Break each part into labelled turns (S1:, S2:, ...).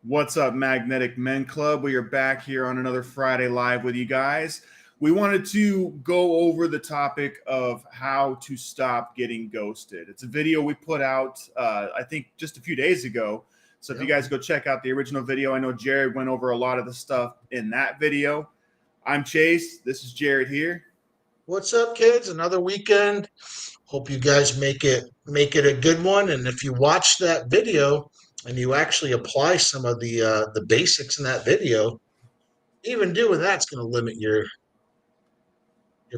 S1: What's up, Magnetic Men Club? We are back here on another Friday Live with you guys. We wanted to go over the topic of how to stop getting ghosted. It's a video we put out, I think, just a few days ago. So if you guys go check out the original video, I know Jared went over a lot of the stuff in that video. I'm Chase. This is Jared here.
S2: What's up, kids? Another weekend. Hope you guys make it a good one. And if you watch that video and you actually apply some of the basics in that video, even doing that's going to limit your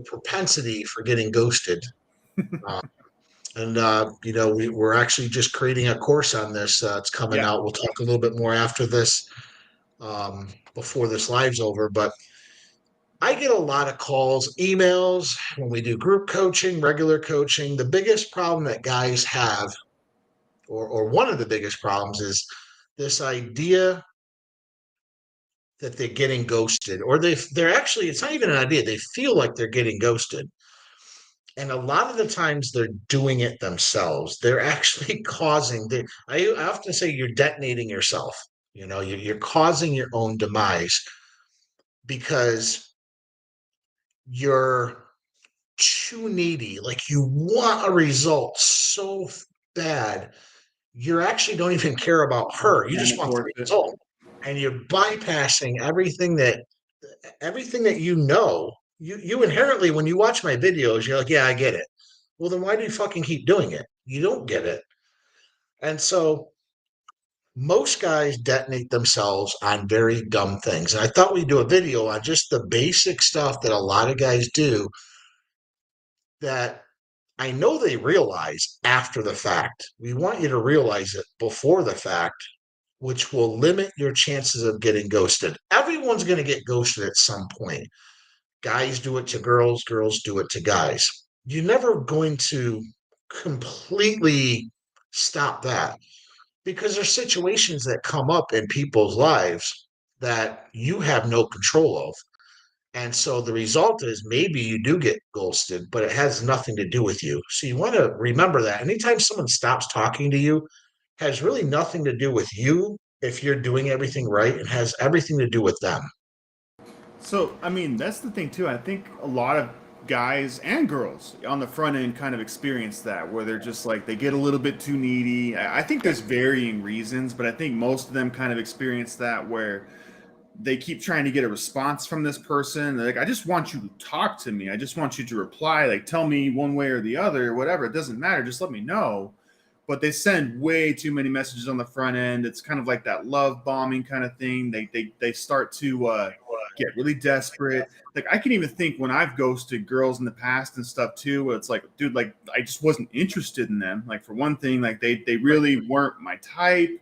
S2: propensity for getting ghosted. Uh, we're actually just creating a course on this. It's coming
S1: Yeah.
S2: out. We'll talk a little bit more after this, before this live's over. But I get a lot of calls, emails when we do group coaching, regular coaching. The biggest problem that guys have, or one of the biggest problems, is this idea that they're getting ghosted, or they're actually, it's not even an idea. They feel like they're getting ghosted. And a lot of the times they're doing it themselves. They're actually I often say you're detonating yourself. You're causing your own demise because you're too needy, like you want a result so bad, you actually don't even care about her. You just want the result. And you're bypassing everything that you inherently, when you watch my videos, you're like, yeah, I get it. Well, then why do you fucking keep doing it? You don't get it. And so most guys detonate themselves on very dumb things. And I thought we'd do a video on just the basic stuff that a lot of guys do that I know they realize after the fact. We want you to realize it before the fact, which will limit your chances of getting ghosted. Everyone's going to get ghosted at some point. Guys do it to girls, girls do it to guys. You're never going to completely stop that because there's situations that come up in people's lives that you have no control of. And so the result is maybe you do get ghosted, but it has nothing to do with you. So you want to remember that anytime someone stops talking to you, has really nothing to do with you if you're doing everything right, and has everything to do with them.
S1: So, I mean, that's the thing too. I think a lot of guys and girls on the front end kind of experience that where they're just like they get a little bit too needy. I think there's varying reasons, but I think most of them kind of experience that where they keep trying to get a response from this person. They're like, I just want you to talk to me. I just want you to reply, like tell me one way or the other, or whatever. It doesn't matter. Just let me know. But they send way too many messages on the front end. It's kind of like that love bombing kind of thing. They start to get really desperate. Like I can even think when I've ghosted girls in the past and stuff too, where it's like, dude, like I just wasn't interested in them. Like for one thing, like they really weren't my type.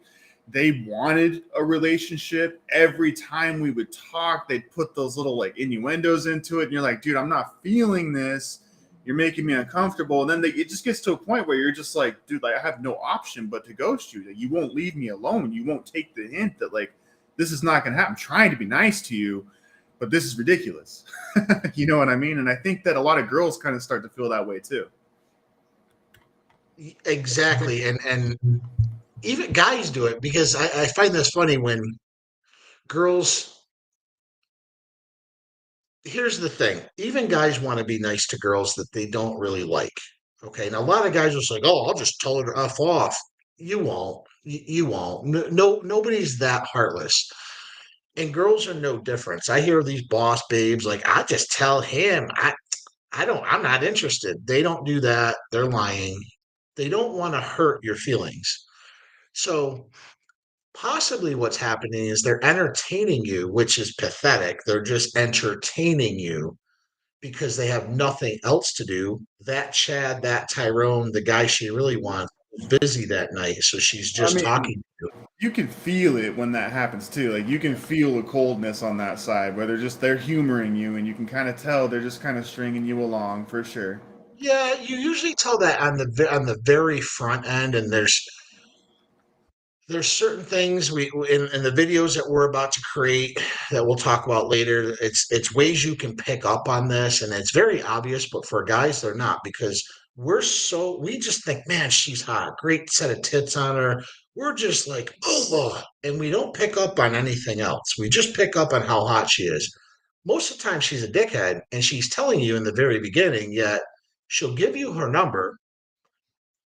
S1: They wanted a relationship. Every time we would talk, they'd put those little like innuendos into it, and you're like, dude, I'm not feeling this. You're making me uncomfortable. And then it just gets to a point where you're just like, dude, like I have no option but to ghost you. That you won't leave me alone. You won't take the hint that like this is not going to happen. I'm trying to be nice to you, but this is ridiculous. You know what I mean? And I think that a lot of girls kind of start to feel that way too.
S2: Exactly. And even guys do it because I find this funny when girls, here's the thing, even guys want to be nice to girls that they don't really like. Okay. Now, a lot of guys are just like, oh, I'll just tell her to F off. You won't. You won't. No, nobody's that heartless. And girls are no difference. I hear these boss babes like, I just tell him I'm not interested. They don't do that. They're lying. They don't want to hurt your feelings. So possibly what's happening is they're entertaining you, which is pathetic. They're just entertaining you because they have nothing else to do. That Chad, that Tyrone, the guy she really wants, is busy that night. So she's
S1: I
S2: just
S1: mean,
S2: talking to you.
S1: you can feel it when that happens too. Like you can feel the coldness on that side where they're humoring you, and you can kind of tell they're just kind of stringing you along for sure.
S2: Yeah, you usually tell that on the very front end, and there's certain things we in the videos that we're about to create that we'll talk about later. It's ways you can pick up on this, and it's very obvious, but for guys they're not, because we just think, man, she's hot, great set of tits on her, we're just like, oh, and we don't pick up on anything else. We just pick up on how hot she is. Most of the time, she's a dickhead and she's telling you in the very beginning, yet she'll give you her number.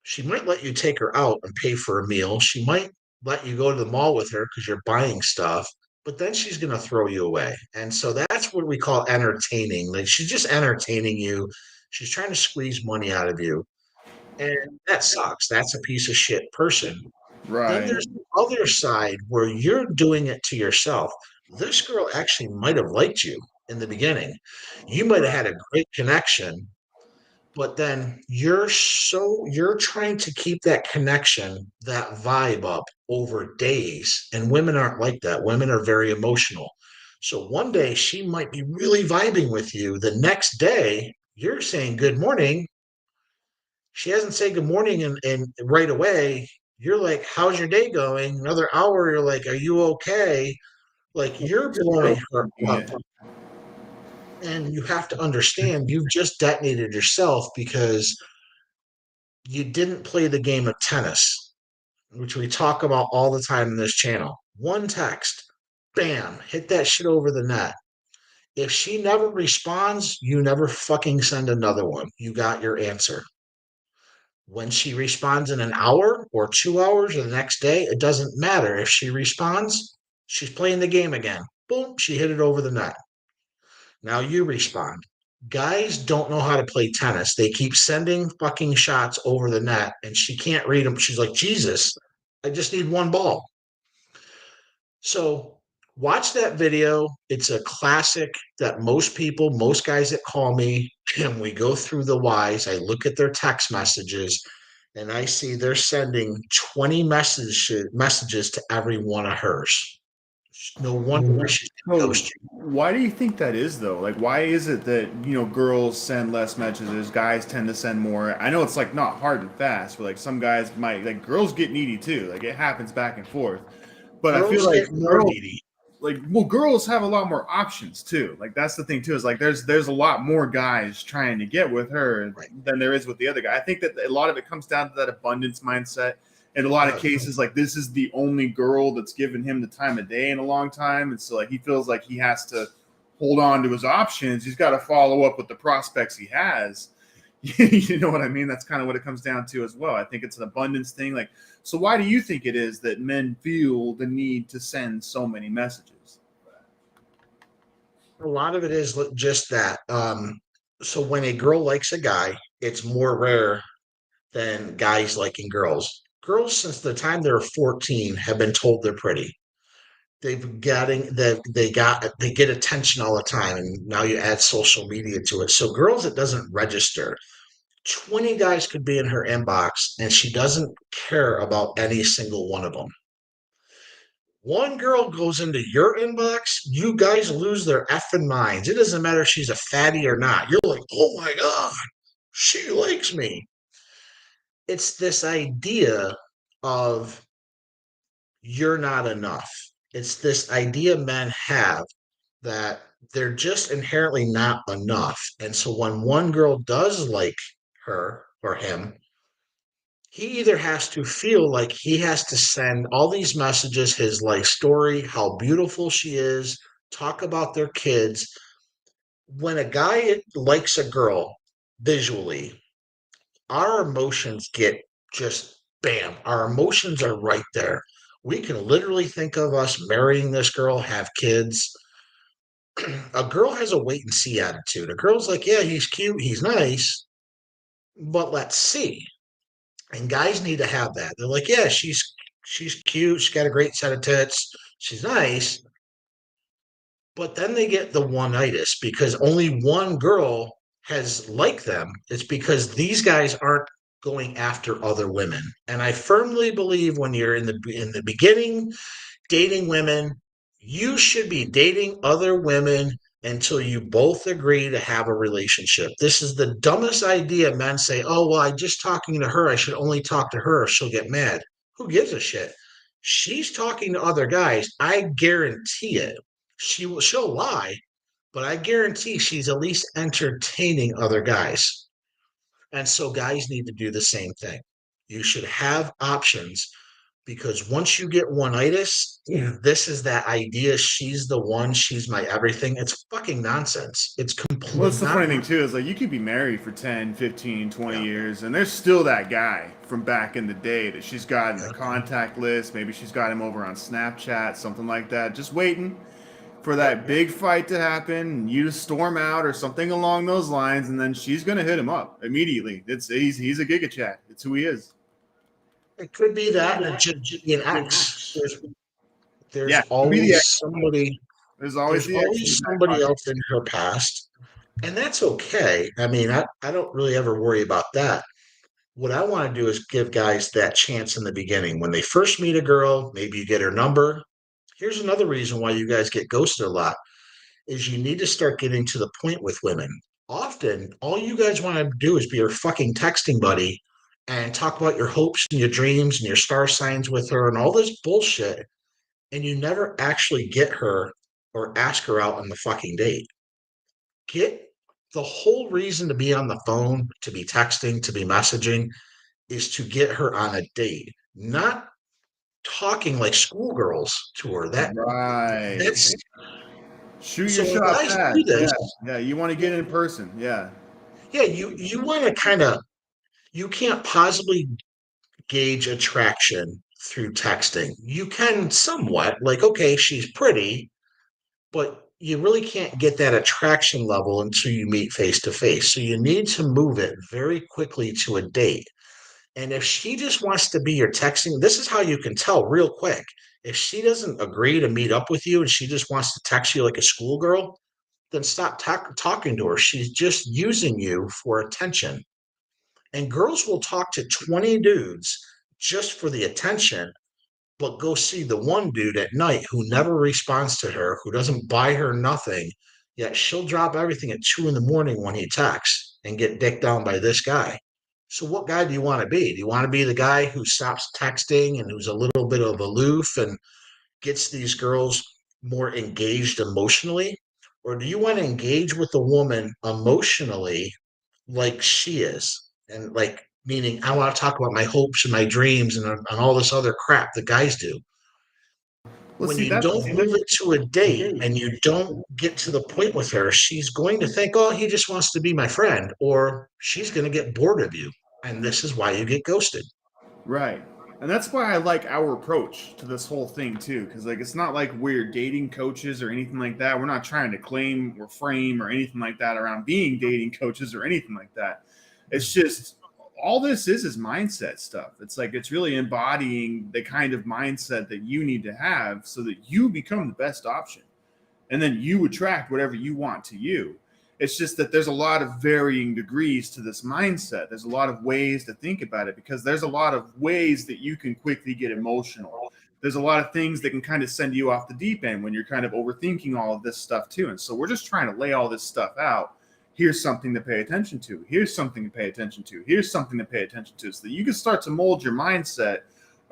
S2: She might let you take her out and pay for a meal. She might let you go to the mall with her because you're buying stuff, but then she's going to throw you away. And so that's what we call entertaining. Like she's just entertaining you. She's trying to squeeze money out of you. And that sucks. That's a piece of shit person. Then
S1: Right.
S2: there's the other side where you're doing it to yourself. This girl actually might have liked you in the beginning. You might have
S1: Right.
S2: had a great connection, but then you're trying to keep that connection, that vibe up over days. And women aren't like that. Women are very emotional. So one day she might be really vibing with you. The next day, you're saying good morning. She hasn't said good morning and right away. You're like, how's your day going? Another hour, you're like, are you okay? Like you're blowing her up.
S1: Yeah.
S2: And you have to understand you've just detonated yourself because you didn't play the game of tennis, which we talk about all the time in this channel. One text, bam, hit that shit over the net. If she never responds, you never fucking send another one. You got your answer. When she responds in an hour or 2 hours or the next day, it doesn't matter. If she responds, she's playing the game again. Boom, she hit it over the net. Now you respond. Guys don't know how to play tennis. They keep sending fucking shots over the net and she can't read them. She's like, Jesus, I just need one ball. So watch that video. It's a classic that most people, most guys that call me, and we go through the whys. I look at their text messages and I see they're sending 20 messages to every one of hers. No wonder why she's gonna
S1: So
S2: ghost you.
S1: why do you think that is though? Like why is it that, girls send less messages, guys tend to send more? I know it's like not hard and fast, but like some guys might like girls get needy too. Like it happens back and forth. But I feel
S2: Girls
S1: like
S2: get more
S1: girls
S2: needy.
S1: girls have a lot more options too. Like that's the thing too, is like there's a lot more guys trying to get with her
S2: Right.
S1: than there is with the other guy. I think that a lot of it comes down to that abundance mindset. In a lot of cases, like this is the only girl that's given him the time of day in a long time, and so like he feels like he has to hold on to his options. He's got to follow up with the prospects he has. You know what I mean? That's kind of what it comes down to as well. I think it's an abundance thing. Like, so why do you think it is that men feel the need to send so many messages?
S2: A lot of it is just that. So when a girl likes a guy, it's more rare than guys liking girls. Girls, since the time they're 14, have been told they're pretty. They get attention all the time, and now you add social media to it. So girls, it doesn't register. 20 guys could be in her inbox, and she doesn't care about any single one of them. One girl goes into your inbox, you guys lose their effing minds. It doesn't matter if she's a fatty or not. You're like, oh my God, she likes me. It's this idea of you're not enough. It's this idea men have that they're just inherently not enough. And so when one girl does like her or him, he either has to feel like he has to send all these messages, his life story, how beautiful she is, talk about their kids. When a guy likes a girl visually, our emotions get just bam, our emotions are right there. We can literally think of us marrying this girl, have kids. A girl has a wait and see attitude. A girl's like, yeah, he's cute, he's nice, but let's see. And guys need to have that. They're like, yeah, she's cute, she's got a great set of tits, she's nice, but then they get the one-itis because only one girl has liked them. It's because these guys aren't going after other women. And I firmly believe when you're in the beginning dating women, you should be dating other women until you both agree to have a relationship. This is the dumbest idea. Men say, oh, well, I'm just talking to her. I should only talk to her or she'll get mad. Who gives a shit? She's talking to other guys. I guarantee it. She'll lie, but I guarantee she's at least entertaining other guys. And so guys need to do the same thing. You should have options. because once you get one-itis, this is that idea. She's the one. She's my everything. It's fucking nonsense. It's
S1: Well,
S2: complete
S1: that's the funny
S2: not.
S1: thing too is like you could be married for 10, 15, 20
S2: Yeah.
S1: years and there's still that guy from back in the day that she's got in the
S2: Yeah.
S1: contact list. Maybe she's got him over on Snapchat, something like that, just waiting for
S2: Yep.
S1: that big fight to happen and you to storm out or something along those lines, and then she's gonna hit him up immediately. He's a giga chat. It's who he is.
S2: It could be that, and it should be an X. There's
S1: Yeah, could be
S2: always
S1: the X.
S2: somebody.
S1: There's always
S2: There's
S1: the X in
S2: always
S1: the back
S2: somebody
S1: pocket.
S2: else in her past, and that's okay. I mean, I don't really ever worry about that. What I want to do is give guys that chance in the beginning. When they first meet a girl, maybe you get her number. Here's another reason why you guys get ghosted a lot is you need to start getting to the point with women. Often, all you guys want to do is be your fucking texting buddy and talk about your hopes and your dreams and your star signs with her and all this bullshit. And you never actually get her or ask her out on the fucking date. Get the whole reason to be on the phone, to be texting, to be messaging is to get her on a date, not talking like schoolgirls to her.
S1: Right.
S2: That's
S1: Shoot your
S2: so when
S1: shot
S2: guys do
S1: fast.
S2: this,
S1: Yeah. Yeah. You want to get in person. Yeah.
S2: yeah, you want to kind of you can't possibly gauge attraction through texting. You can somewhat, like, okay, she's pretty, but you really can't get that attraction level until you meet face to face. So you need to move it very quickly to a date. And if she just wants to be your texting, this is how you can tell real quick. If she doesn't agree to meet up with you and she just wants to text you like a schoolgirl, then stop talking to her. She's just using you for attention. And girls will talk to 20 dudes just for the attention, but go see the one dude at night who never responds to her, who doesn't buy her nothing. Yet she'll drop everything at 2 in the morning when he texts and get dicked down by this guy. So, what guy do you want to be? Do you want to be the guy who stops texting and who's a little bit of aloof and gets these girls more engaged emotionally? Or do you want to engage with a woman emotionally like she is? And like, meaning, I want to talk about my hopes and my dreams and all this other crap that guys do.
S1: Well,
S2: When
S1: see,
S2: you
S1: that's
S2: don't move it to a date and you don't get to the point with her, she's going to think, oh, he just wants to be my friend, or she's going to get bored of you. And this is why you get ghosted.
S1: right. And that's why I like our approach to this whole thing too, because like it's not like we're dating coaches or anything like that. We're not trying to claim or frame or anything like that around being dating coaches or anything like that. It's just all this is mindset stuff. It's like it's really embodying the kind of mindset that you need to have so that you become the best option, and then you attract whatever you want to you. It's just that there's a lot of varying degrees to this mindset. There's a lot of ways to think about it because there's a lot of ways that you can quickly get emotional. There's a lot of things that can kind of send you off the deep end when you're kind of overthinking all of this stuff too. And so we're just trying to lay all this stuff out. Here's something to pay attention to. Here's something to pay attention to. Here's something to pay attention to so that you can start to mold your mindset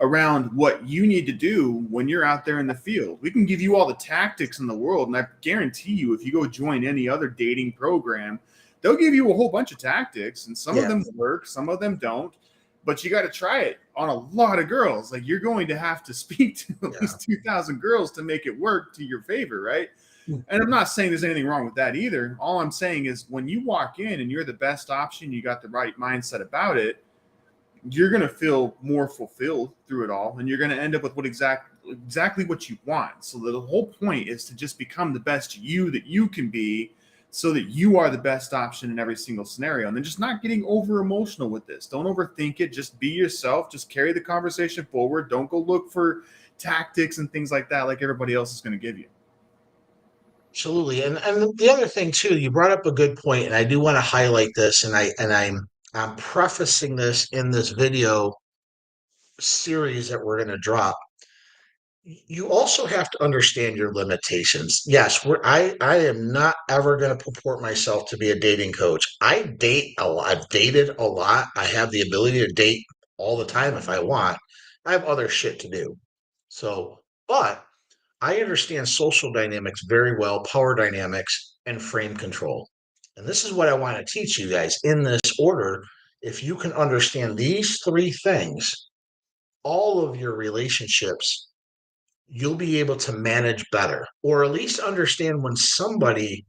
S1: around what you need to do when you're out there in the field. We can give you all the tactics in the world, and I guarantee you, if you go join any other dating program, they'll give you a whole bunch of tactics, and some of
S2: Yeah.
S1: them work, some of them don't. But you got to try it on a lot of girls. Like you're going to have to speak to at
S2: Yeah.
S1: least 2,000 girls to make it work to your favor, right?
S2: Hmm.
S1: And I'm not saying there's anything wrong with that either. All I'm saying is when you walk in and you're the best option, you got the right mindset about it, you're going to feel more fulfilled through it all, and you're going to end up with exactly what you want. So the whole point is to just become the best you that you can be so that you are the best option in every single scenario, and then just not getting over emotional with this. Don't overthink it. Just be yourself. Just carry the conversation forward. Don't go look for tactics and things like that like everybody else is going to give you.
S2: Absolutely. And the other thing too, you brought up a good point, and I do want to highlight this, and I'm prefacing this in this video series that we're going to drop. You also have to understand your limitations. Yes, I am not ever going to purport myself to be a dating coach. I date a lot. I've dated a lot. I have the ability to date all the time if I want. I have other shit to do. So, but I understand social dynamics very well, power dynamics, and frame control. And this is what I want to teach you guys in this order. If you can understand these three things, all of your relationships, you'll be able to manage better, or at least understand when somebody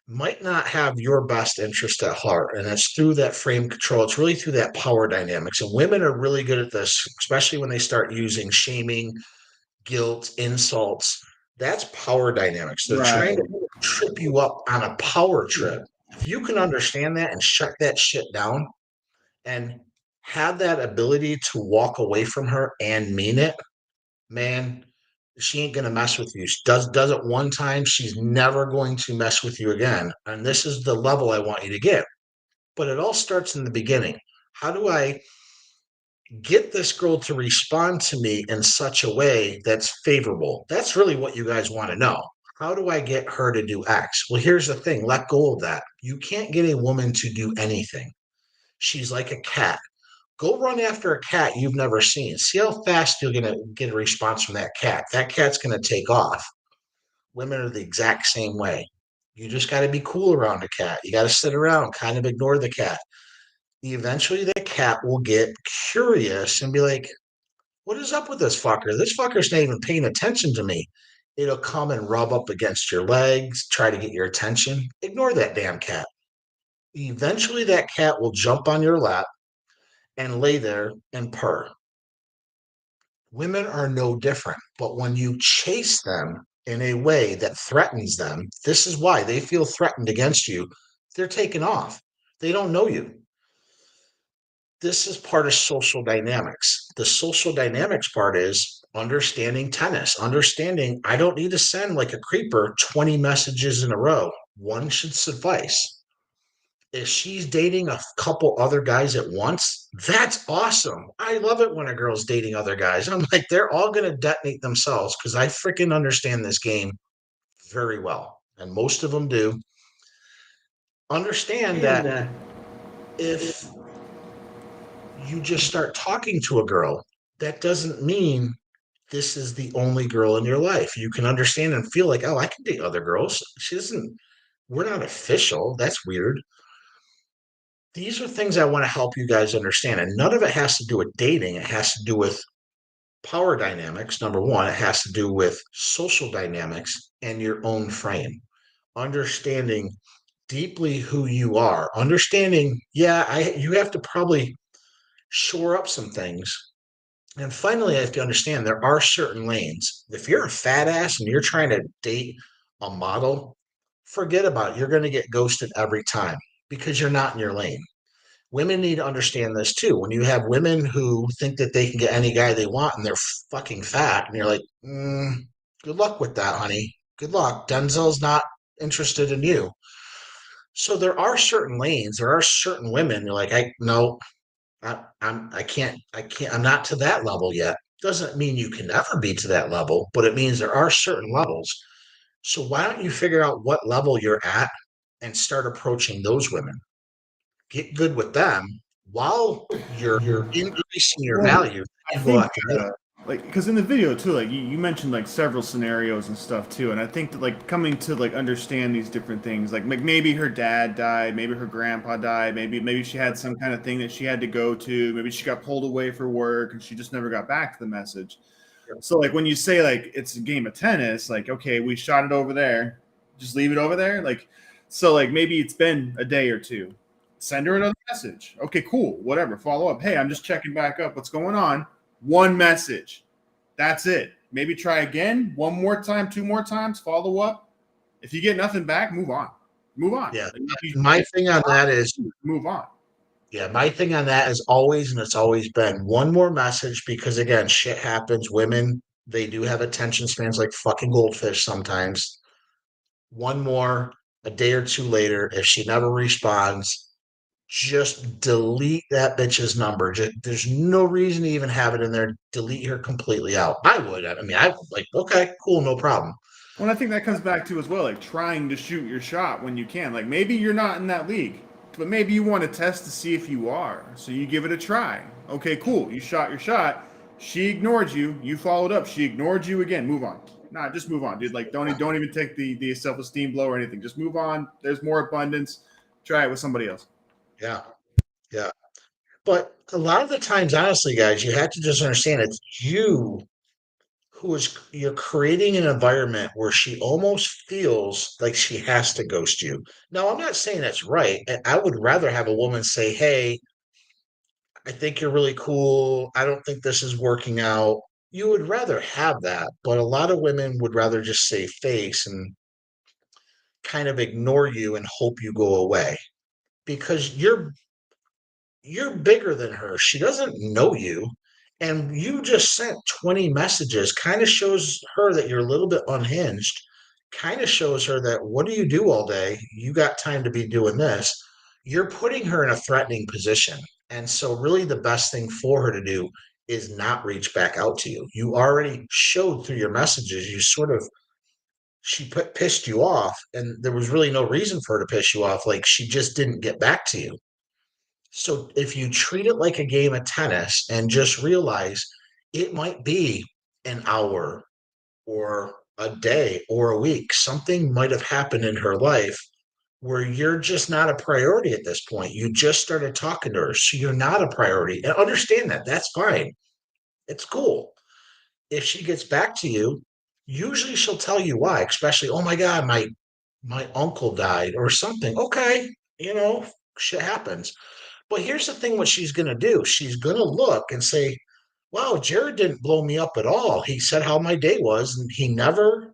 S2: might not have your best interest at heart. And it's through that frame control. It's really through that power dynamics. And women are really good at this, especially when they start using shaming, guilt, insults. That's power dynamics. They're
S1: Right.
S2: trying to trip you up on a power trip. If you can understand that and shut that shit down and have that ability to walk away from her and mean it, man, she ain't gonna mess with you. She does it one time, she's never going to mess with you again. And this is the level I want you to get. But it all starts in the beginning. How do I get this girl to respond to me in such a way that's favorable? That's really what you guys want to know. How do I get her to do X? Well, here's the thing, let go of that. You can't get a woman to do anything. She's like a cat. Go run after a cat you've never seen. See how fast you're going to get a response from that cat. That cat's going to take off. Women are the exact same way. You just got to be cool around a cat. You got to sit around, kind of ignore the cat. Eventually, the cat will get curious and be like, what is up with this fucker? This fucker's not even paying attention to me. It'll come and rub up against your legs, try to get your attention. Ignore that damn cat. Eventually, that cat will jump on your lap and lay there and purr. Women are no different, but when you chase them in a way that threatens them, this is why they feel threatened against you. They're taken off. They don't know you. This is part of social dynamics. The social dynamics part is understanding tennis, understanding I don't need to send like a creeper 20 messages in a row. One should suffice. If she's dating a couple other guys at once, that's awesome. I love it when a girl's dating other guys. I'm like, they're all going to detonate themselves because I freaking understand this game very well. And most of them do. Understand that if you just start talking to a girl, that doesn't mean this is the only girl in your life. You can understand and feel like, oh, I can date other girls. She doesn't, we're not official. That's weird. These are things I want to help you guys understand. And none of it has to do with dating. It has to do with power dynamics. Number one, it has to do with social dynamics and your own frame. Understanding deeply who you are. Understanding, you have to probably shore up some things. And finally, I have to understand there are certain lanes. If you're a fat ass and you're trying to date a model, forget about it. You're going to get ghosted every time because you're not in your lane. Women need to understand this too. When you have women who think that they can get any guy they want and they're fucking fat, and you're like, good luck with that, honey. Good luck. Denzel's not interested in you. So there are certain lanes. There are certain women. You're like, I'm not to that level yet. Doesn't mean you can never be to that level, but it means there are certain levels. So why don't you figure out what level you're at and start approaching those women? Get good with them while you're increasing your
S1: Well,
S2: value.
S1: I
S2: And go
S1: think
S2: after them.
S1: like because in the video too, like you mentioned like several scenarios and stuff too, and I think that like coming to like understand these different things, like maybe her dad died, maybe her grandpa died, maybe she had some kind of thing that she had to go to, maybe she got pulled away for work and she just never got back to the message. So like when you say like it's a game of tennis, like okay, we shot it over there, just leave it over there, like so like maybe it's been a day or two. Send her another message. Okay, cool, whatever. Follow up. Hey, I'm just checking back up. What's going on? One message. That's it. Maybe try again, one more time, two more times. Follow up. If you get nothing back, move on. Move on.
S2: Yeah.
S1: Like,
S2: My thing on that is,
S1: move on.
S2: yeah, my thing on that is always, and it's always been one more message because again, shit happens. Women, they do have attention spans like fucking goldfish sometimes. One more, a day or two later, if she never responds, just delete that bitch's number. There's no reason to even have it in there. Delete her completely out. I would. I mean, I like, okay, cool, no problem.
S1: Well, I think that comes back to as well, like trying to shoot your shot when you can. Like maybe you're not in that league, but maybe you want to test to see if you are. So you give it a try. Okay, cool. You shot your shot. She ignored you. You followed up. She ignored you again. Move on. Nah, just move on, dude. Like don't even take the self esteem blow or anything. Just move on. There's more abundance. Try it with somebody else.
S2: Yeah, yeah. But a lot of the times, honestly, guys, you have to just understand it's you who is you're creating an environment where she almost feels like she has to ghost you. Now, I'm not saying that's right. I would rather have a woman say, "Hey, I think you're really cool. I don't think this is working out." You would rather have that, but a lot of women would rather just save face and kind of ignore you and hope you go away because you're bigger than her. She doesn't know you. And you just sent 20 messages, kind of shows her that you're a little bit unhinged, kind of shows her that what do you do all day? You got time to be doing this. You're putting her in a threatening position. And so, really, the best thing for her to do is not reach back out to you. You already showed through your messages, you sort of, pissed you off, and there was really no reason for her to piss you off. Like, she just didn't get back to you. So if you treat it like a game of tennis and just realize it might be an hour or a day or a week, something might have happened in her life where you're just not a priority at this point. You just started talking to her, so you're not a priority. And understand that. That's fine. It's cool. If she gets back to you, usually she'll tell you why, especially, oh my God, my uncle died or something. Okay, you know, shit happens. But here's the thing what she's going to do. She's going to look and say, wow, Jared didn't blow me up at all. He said how my day was and he never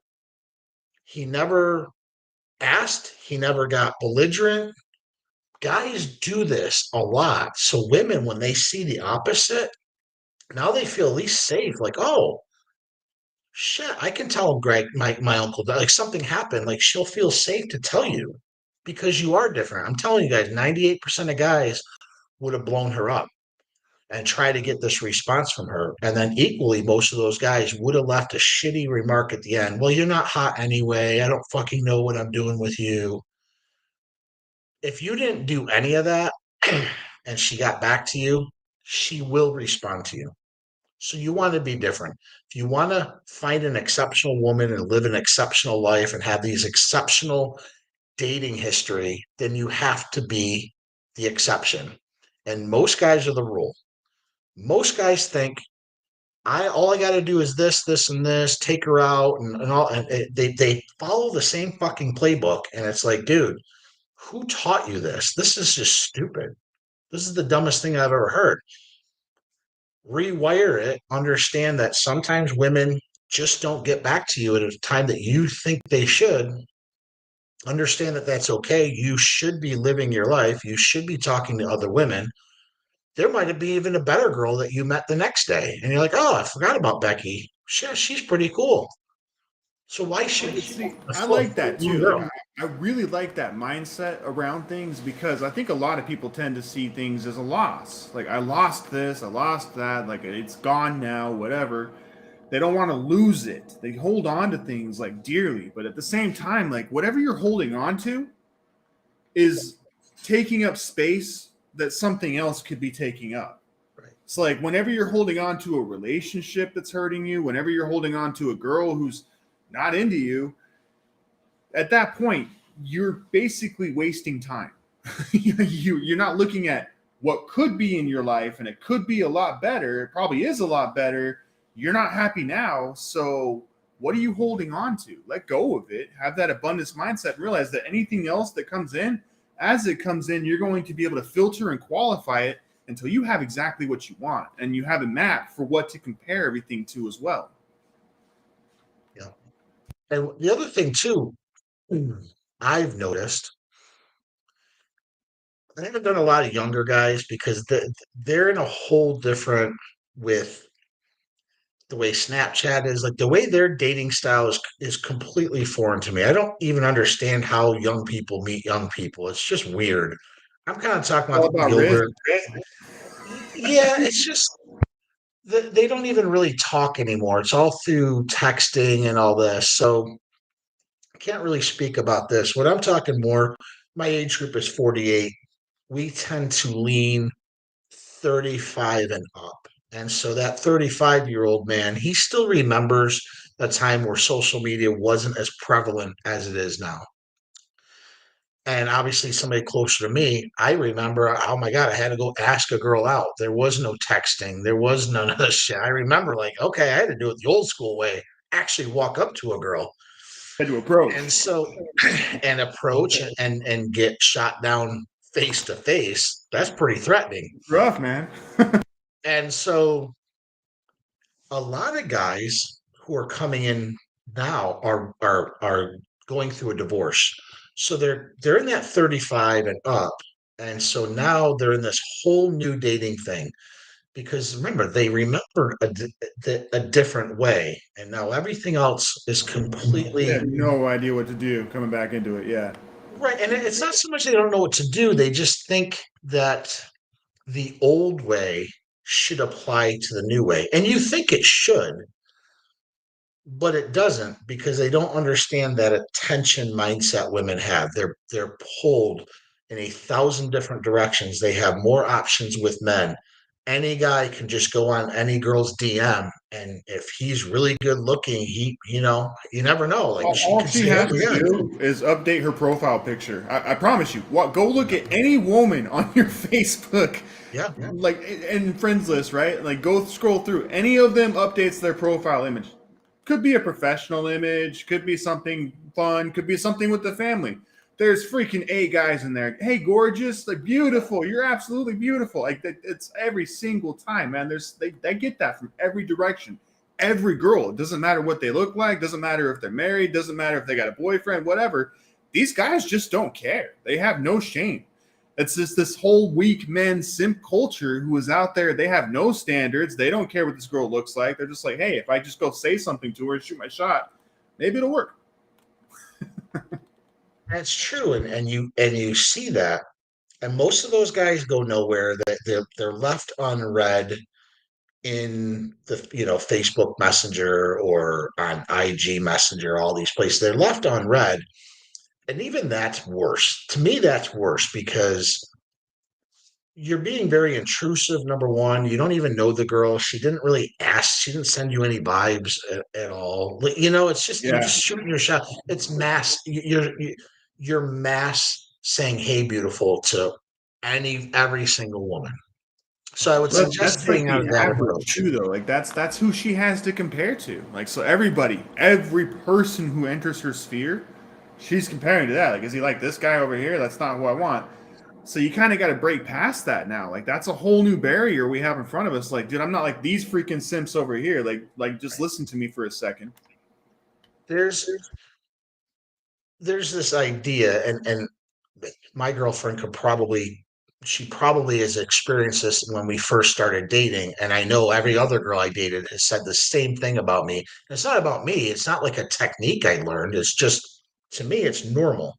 S2: asked, he never got belligerent. Guys do this a lot. So women when they see the opposite, now they feel at least safe like, oh, shit, I can tell Greg my uncle that like something happened, like she'll feel safe to tell you because you are different. I'm telling you guys, 98% of guys would have blown her up and try to get this response from her. And then equally, most of those guys would have left a shitty remark at the end. Well, you're not hot anyway. I don't fucking know what I'm doing with you. If you didn't do any of that and she got back to you, she will respond to you. So you want to be different. If you want to find an exceptional woman and live an exceptional life and have these exceptional dating history, then you have to be the exception. And most guys are the rule. Most guys think I all I got to do is this, and this, take her out, and all, and they follow the same fucking playbook, and it's like, dude, who taught you this? This is just stupid. This is the dumbest thing I've ever heard. Rewire it. Understand that sometimes women just don't get back to you at a time that you think they should. Understand that that's okay. You should be living your life. You should be talking to other women. There might have been even a better girl that you met the next day, and you're like, oh, I forgot about Becky. She's pretty cool. So why should you
S1: See,
S2: a
S1: I like
S2: full
S1: that
S2: grown
S1: too. Like
S2: girl?
S1: I really like that mindset around things because I think a lot of people tend to see things as a loss. Like I lost this, I lost that, like it's gone now, whatever. They don't want to lose it. They hold on to things like dearly, but at the same time, like whatever you're holding on to is taking up space that something else could be taking up.
S2: Right.
S1: It's like whenever you're holding on to a relationship that's hurting you, whenever you're holding on to a girl who's not into you, at that point, you're basically wasting time. You're not looking at what could be in your life, and it could be a lot better. It probably is a lot better. You're not happy now. So, what are you holding on to? Let go of it. Have that abundance mindset. And realize that anything else that comes in, as it comes in, you're going to be able to filter and qualify it until you have exactly what you want. And you have a map for what to compare everything to as well.
S2: Yeah. And the other thing too, I've noticed, I haven't done a lot of younger guys because they're in a whole different with the way Snapchat is, like the way their dating style is completely foreign to me. I don't even understand how young people meet young people. It's just weird. I'm kind of talking
S1: All
S2: about
S1: about
S2: the
S1: risk.
S2: older. Yeah, it's just they don't even really talk anymore. It's all through texting and all this. So I can't really speak about this. What I'm talking more, my age group is 48. We tend to lean 35 and up. And so that 35-year-old man, he still remembers a time where social media wasn't as prevalent as it is now. And obviously somebody closer to me, I remember, oh my God, I had to go ask a girl out. There was no texting. There was none of this shit. I remember like, okay, I had to do it the old school way, actually walk up to a girl.
S1: Had to approach.
S2: And so, and approach and get shot down face to face. That's pretty threatening.
S1: It's rough, man.
S2: And so a lot of guys who are coming in now are going through a divorce. So they're in that 35 and up. And so now they're in this whole new dating thing because remember they remember a different way, and now everything else is
S1: They
S2: completely
S1: have no idea what to do coming back into it. Yeah.
S2: right. And it's not so much they don't know what to do, they just think that the old way should apply to the new way. And you think it should, but it doesn't because they don't understand that attention mindset women have. They're pulled in 1,000 different directions. They have more options with men. Any guy can just go on any girl's DM, and if he's really good looking, he you never know. Like she
S1: All
S2: could
S1: she
S2: say, "Oh
S1: has
S2: my
S1: to
S2: God,
S1: do is update her profile picture. I promise you. What? Go look at any woman on your Facebook,
S2: yeah,
S1: like in friends list, right? Like go scroll through. Any of them updates their profile image. Could be a professional image. Could be something fun. Could be something with the family. There's freaking 8 guys in there. Hey, gorgeous, like beautiful. You're absolutely beautiful. Like that. It's every single time, man. They get that from every direction. Every girl. It doesn't matter what they look like. Doesn't matter if they're married. Doesn't matter if they got a boyfriend. Whatever. These guys just don't care. They have no shame. It's just this whole weak men simp culture who is out there. They have no standards. They don't care what this girl looks like. They're just like, hey, if I just go say something to her, shoot my shot, maybe it'll work.
S2: that's true." And you see that, and most of those guys go nowhere. That they're left unread in the Facebook Messenger or on IG Messenger, all these places. They're left unread. And even that's worse. To me, that's worse because you're being very intrusive. Number one, you don't even know the girl. She didn't really ask, she didn't send you any vibes at all. Like, it's just you're
S1: Yeah.
S2: just shooting your shot. It's mass. You're mass saying, "Hey, beautiful," to every single woman. So I would
S1: But
S2: suggest
S1: that's like
S2: staying out
S1: the
S2: of that
S1: average
S2: approach.
S1: too, though. Like that's who she has to compare to. Like so, every person who enters her sphere, she's comparing to that. Like, is he like this guy over here? That's not who I want. So you kind of got to break past that now. Like that's a whole new barrier we have in front of us. Like, dude, I'm not like these freaking simps over here. Like just listen to me for a second.
S2: There's there's this idea, and my girlfriend could probably she probably has experienced this when we first started dating, and I know every other girl I dated has said the same thing about me. It's not about me. It's not like a technique I learned. It's just, to me, it's normal.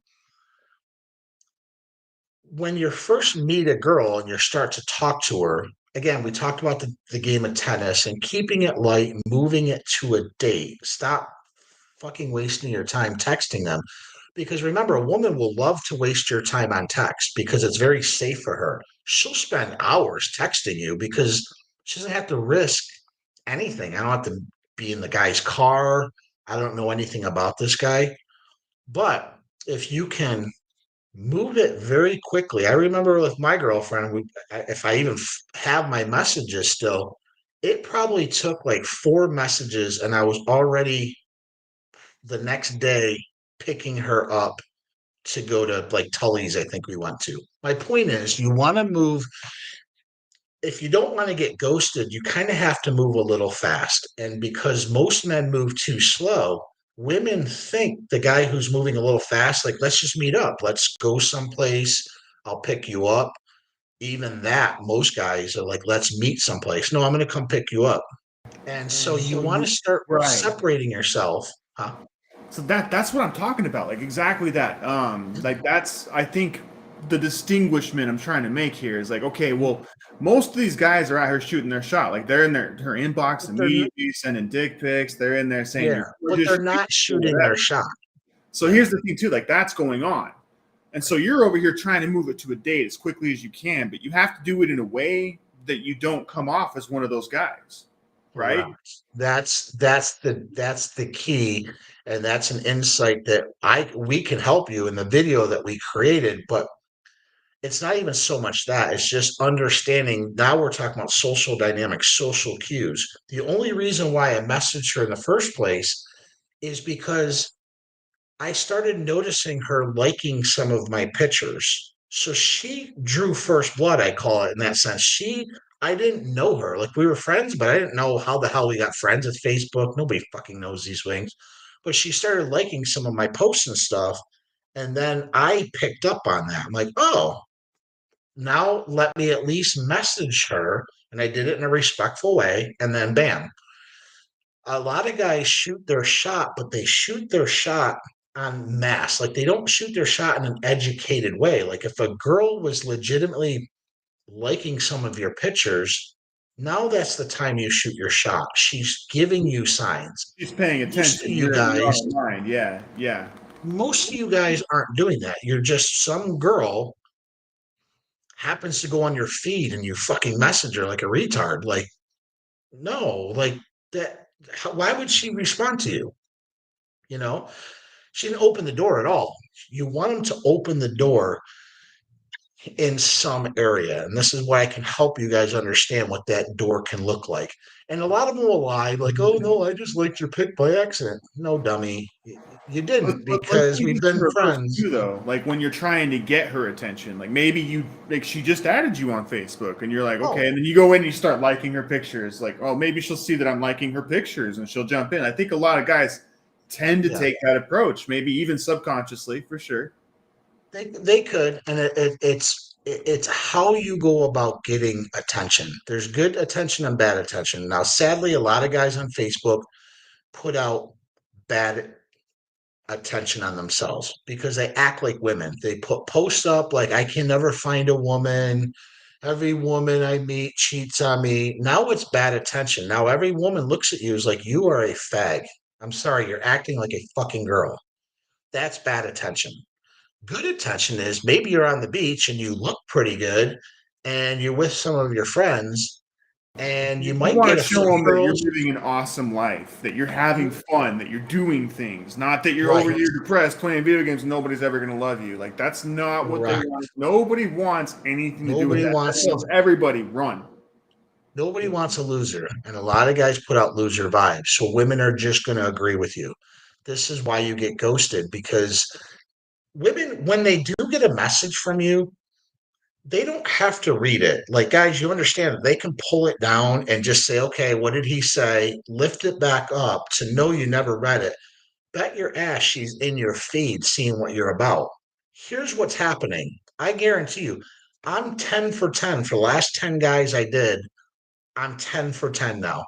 S2: When you first meet a girl and you start to talk to her, again, we talked about the game of tennis and keeping it light, moving it to a date. Stop fucking wasting your time texting them. Because remember, a woman will love to waste your time on text because it's very safe for her. She'll spend hours texting you because she doesn't have to risk anything. I don't have to be in the guy's car. I don't know anything about this guy. But if you can move it very quickly. I remember with my girlfriend, if I even have my messages still, it probably took like 4 messages, and I was already the next day picking her up to go to like Tully's, I think we went to. My point is, you want to move. If you don't want to get ghosted, you kind of have to move a little fast. And because most men move too slow, women think the guy who's moving a little fast, like, let's just meet up, let's go someplace, I'll pick you up. Even that, most guys are like, let's meet someplace. No, I'm going to come pick you up. And so you want to start
S1: Right.
S2: separating yourself. Huh?
S1: So that's what I'm talking about. Like exactly that. Like that's I think the distinguishment I'm trying to make here is like, okay, well, most of these guys are out here shooting their shot. Like they're in her inbox
S2: But they're
S1: immediately, sending dick pics. They're in there saying
S2: yeah,
S1: you're
S2: but
S1: gorgeous,
S2: they're
S1: you're
S2: not
S1: beautiful,
S2: shooting their
S1: whatever.
S2: shot.
S1: So here's the thing too, like that's going on. And so you're over here trying to move it to a date as quickly as you can, but you have to do it in a way that you don't come off as one of those guys. right?
S2: Correct. That's the key, and that's an insight that I we can help you in the video that we created, but it's not even so much that, it's just understanding. Now we're talking about social dynamics, social cues. The only reason why I messaged her in the first place is because I started noticing her liking some of my pictures. So she drew first blood, I call it in that sense. I didn't know her. Like we were friends, but I didn't know how the hell we got friends with Facebook. Nobody fucking knows these things. But she started liking some of my posts and stuff. And then I picked up on that. I'm like, oh, now let me at least message her. And I did it in a respectful way. And then bam, a lot of guys shoot their shot, but they shoot their shot on mass. Like they don't shoot their shot in an educated way. Like if a girl was legitimately liking some of your pictures, now that's the time you shoot your shot. She's giving you signs.
S1: She's paying
S2: Most of
S1: attention.
S2: you
S1: You're
S2: guys,
S1: on the line. Yeah, yeah.
S2: most of you guys aren't doing that. You're just some girl happens to go on your feed and you fucking message her like a retard. Like, no, like that. Why would she respond to you? You know, she didn't open the door at all. You want them to open the door in some area. And this is why I can help you guys understand what that door can look like. And a lot of them will lie, like, oh, no, I just liked your pic by accident. No, dummy. You didn't
S1: Let's
S2: because
S1: take
S2: we've
S1: this in
S2: been
S1: reverse
S2: friends.
S1: too, though. Like when you're trying to get her attention, like maybe she just added you on Facebook, and you're like, okay,
S2: Oh,
S1: and then you go in and you start liking her pictures. Like, oh, maybe she'll see that I'm liking her pictures, and she'll jump in. I think a lot of guys tend to
S2: yeah.
S1: take that approach, maybe even subconsciously, for sure.
S2: They could, and it's how you go about getting attention. There's good attention and bad attention. Now, sadly, a lot of guys on Facebook put out bad attention on themselves because they act like women. They put posts up like, I can never find a woman. Every woman I meet cheats on me. Now it's bad attention. Now every woman looks at you as like, you are a fag. I'm sorry, you're acting like a fucking girl. That's bad attention. Good attention is maybe you're on the beach and you look pretty good and you're with some of your friends and you
S1: You
S2: might
S1: want
S2: get
S1: to
S2: a few
S1: show them that you're
S2: girls.
S1: living an awesome life, that you're having
S2: You
S1: fun, that you're doing things, not that you're over
S2: right,
S1: here depressed playing video games and nobody's ever going to love you. Like that's not what they
S2: correct.
S1: want. Nobody wants anything to do with
S2: Nobody
S1: that. That
S2: wants
S1: tells everybody run.
S2: Nobody wants a loser, and a lot of guys put out loser vibes. So women are just going to agree with you. This is why you get ghosted because women, when they do get a message from you, they don't have to read it. Like, guys, you understand they can pull it down and just say, okay, what did he say? Lift it back up to know you never read it. Bet your ass she's in your feed seeing what you're about. Here's what's happening. I guarantee you, I'm 10 for 10 for the last 10 guys I did. I'm 10 for 10 now.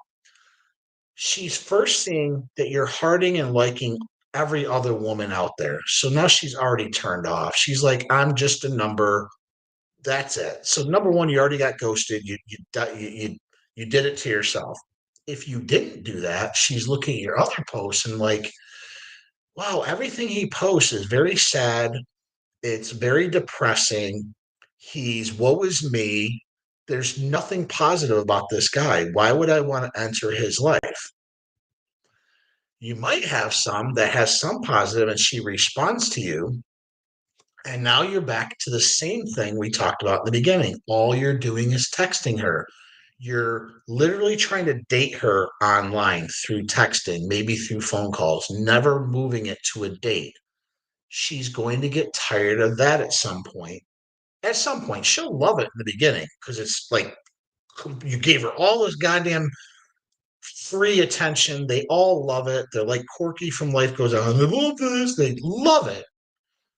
S2: She's first seeing that you're hearting and liking every other woman out there. So now she's already turned off. She's like, I'm just a number. That's it. So number one, you already got ghosted. You did it to yourself. If you didn't do that, she's looking at your other posts and like, wow, everything he posts is very sad. It's very depressing. He's woe is me. There's nothing positive about this guy. Why would I want to enter his life? You might have some that has some positive and she responds to you. And now you're back to the same thing we talked about in the beginning. All you're doing is texting her. You're literally trying to date her online through texting, maybe through phone calls, never moving it to a date. She's going to get tired of that at some point. At some point, she'll love it in the beginning because it's like you gave her all this goddamn free attention. They all love it. They're like Corky from Life Goes On. I love this. They love it.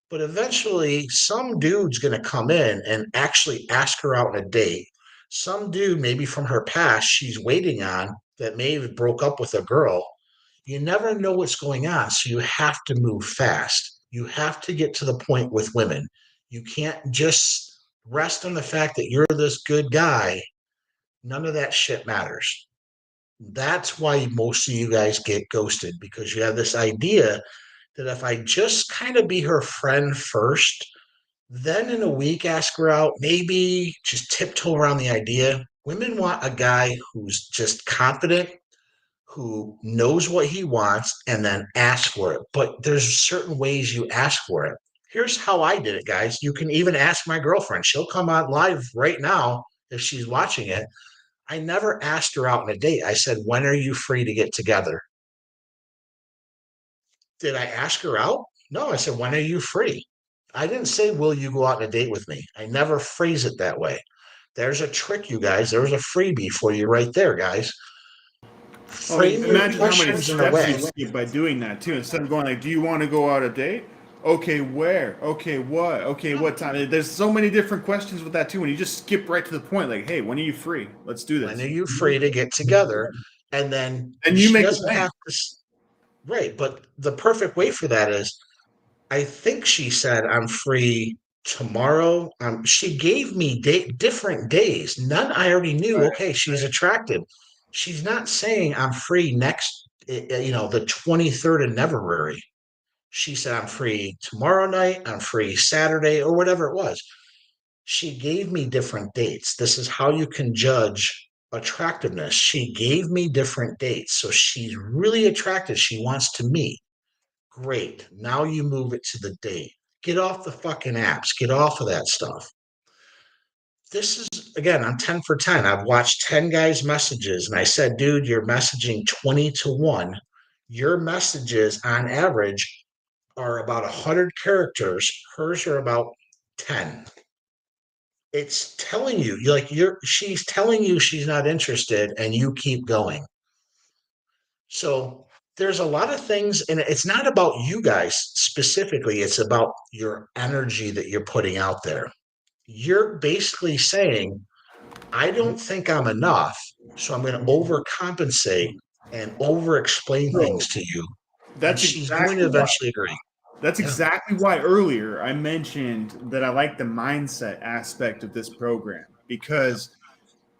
S2: But eventually, some dude's going to come in and actually ask her out on a date. Some dude, maybe from her past, she's waiting on that may have broke up with a girl. You never know what's going on. So you have to move fast. You have to get to the point with women. You can't just rest on the fact that you're this good guy. None of that shit matters. That's why most of you guys get ghosted because you have this idea that if I just kind of be her friend first, then in a week ask her out, maybe just tiptoe around the idea. Women want a guy who's just confident, who knows what he wants, and then asks for it. But there's certain ways you ask for it. Here's how I did it, guys. You can even ask my girlfriend. She'll come on live right now if she's watching it. I never asked her out on a date. I said, "When are you free to get together?" Did I ask her out? No, I said, "When are you free?" I didn't say, "Will you go out on a date with me?" I never phrase it that way. There's a trick, you guys. There's a freebie for you right there, guys.
S1: Well, I mean,
S2: Frame your
S1: imagine how many
S2: questions in a
S1: steps you
S2: way.
S1: skip by doing that too. Instead of going like, "Do you want to go out a date?" Okay, where? Okay, what? Okay, what time? There's so many different questions with that too. When you just skip right to the point, like, "Hey, when are you free? Let's do
S2: When are
S1: this."
S2: you free to get together? And then
S1: And you
S2: she
S1: make it
S2: doesn't
S1: bang.
S2: have to, right. But the perfect way for that is, I think she said, "I'm free tomorrow." She gave me different days. None I already knew.
S1: Right.
S2: Okay, she's attracted. She's not saying I'm free next, the 23rd of February. She said, "I'm free tomorrow night. I'm free Saturday," or whatever it was. She gave me different dates. This is how you can judge attractiveness. She gave me different dates. So she's really attractive. She wants to meet. Great. Now you move it to the date. Get off the fucking apps. Get off of that stuff. This is, again, I'm 10 for 10. I've watched 10 guys' messages and I said, "Dude, you're messaging 20 to 1. Your messages on average are about 100 characters. Hers are about 10. It's telling you, she's telling you she's not interested and you keep going. So there's a lot of things, and it's not about you guys specifically, it's about your energy that you're putting out there. You're basically saying, "I don't think I'm enough, so I'm going to overcompensate and over explain
S1: So
S2: things to you." And
S1: that's
S2: she's going to
S1: exactly why.
S2: eventually agree.
S1: That's
S2: Yeah.
S1: exactly why earlier I mentioned that I like the mindset aspect of this program
S2: Yep.
S1: because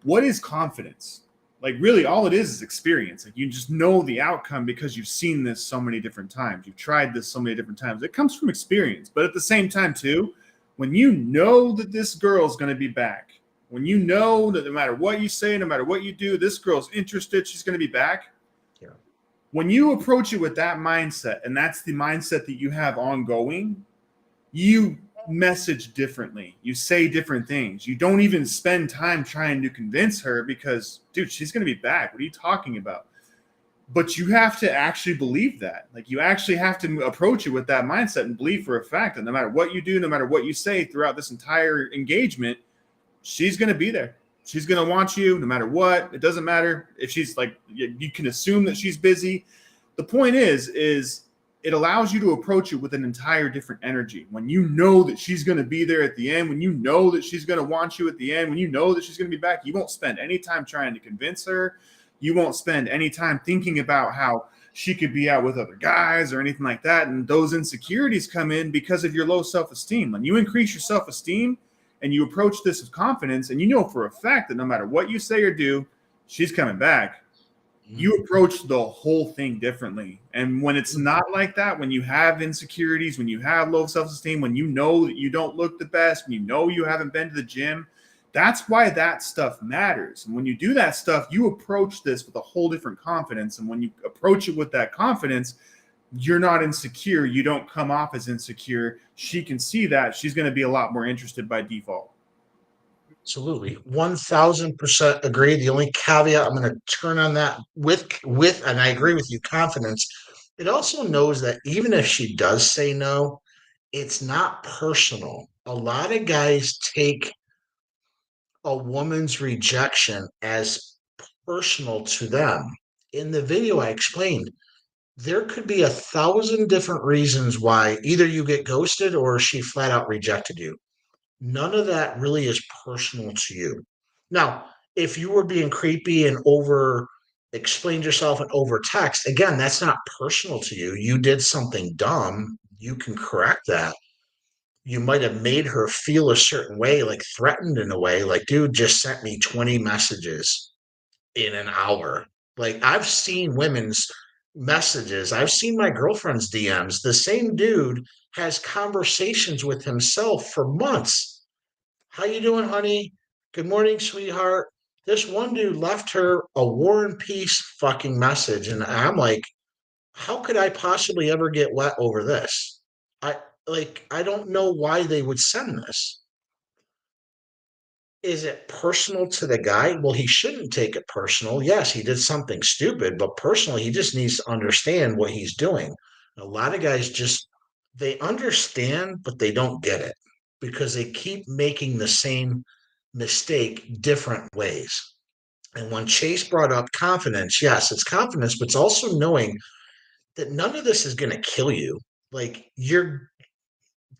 S1: what is confidence? Like really all it is experience. Like you just know the outcome because you've seen this so many different times. You've tried this so many different times. It comes from experience. But at the same time too, when you know that this girl's going to be back, when you know that no matter what you say, no matter what you do, this girl's interested, she's going to be back.
S2: Yeah.
S1: When you approach it with that mindset, and that's the mindset that you have ongoing, you message differently. You say different things. You don't even spend time trying to convince her because, dude, she's going to be back. What are you talking about? But you have to actually believe that. Like, you actually have to approach it with that mindset and believe for a fact that no matter what you do, no matter what you say throughout this entire engagement, she's going to be there. She's going to want you no matter what. It doesn't matter if she's like, you can assume that she's busy. The point is it allows you to approach it with an entire different energy. When you know that she's going to be there at the end, when you know that she's going to want you at the end, when you know that she's going to be back, you won't spend any time trying to convince her. You won't spend any time thinking about how she could be out with other guys or anything like that. And those insecurities come in because of your low self-esteem. When you increase your self-esteem and you approach this with confidence, and you know for a fact that no matter what you say or do, she's coming back, you
S2: Mhm.
S1: approach the whole thing differently. And when it's not like that, when you have insecurities, when you have low self-esteem, when you know that you don't look the best, when you know you haven't been to the gym, that's why that stuff matters. And when you do that stuff, you approach this with a whole different confidence. And when you approach it with that confidence, you're not insecure. You don't come off as insecure. She can see that. She's going to be a lot more interested by default.
S2: Absolutely. 1000% agree. The only caveat I'm going to turn on that and I agree with you, confidence. It also knows that even if she does say no, it's not personal. A lot of guys take a woman's rejection as personal to them. In the video, I explained there could be 1,000 different reasons why either you get ghosted or she flat out rejected you. None of that really is personal to you. Now, if you were being creepy and over explained yourself and over text, again, that's not personal to you. You did something dumb. You can correct that. You might have made her feel a certain way, like threatened in a way, like, "Dude just sent me 20 messages in an hour." Like, I've seen women's messages, I've seen my girlfriend's DMs. The same dude has conversations with himself for months. "How you doing, honey? Good morning, sweetheart." This one dude left her a war and peace fucking message. And I'm like, how could I possibly ever get wet over this? I I don't know why they would send this. Is it personal to the guy? Well, he shouldn't take it personal. Yes, he did something stupid, but personally, he just needs to understand what he's doing. A lot of guys just they understand, but they don't get it because they keep making the same mistake different ways. And when Chase brought up confidence, yes, it's confidence, but it's also knowing that none of this is going to kill you. Like you're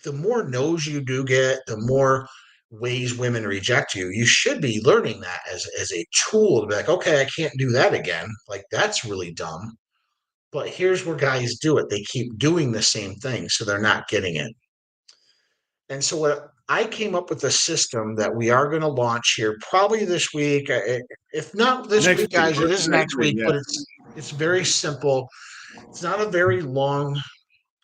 S2: the more no's you do get, the more ways women reject you. You should be learning that as a tool to be like, okay, I can't do that again. Like that's really dumb. But here's where guys do it. They keep doing the same thing, so they're not getting it. And so what I came up with a system that we are going to launch here probably this week. If not this
S1: Next
S2: week,
S1: week.
S2: guys, it is
S1: Next
S2: next
S1: week,
S2: week,
S1: yeah.
S2: but it's very simple. It's not a very long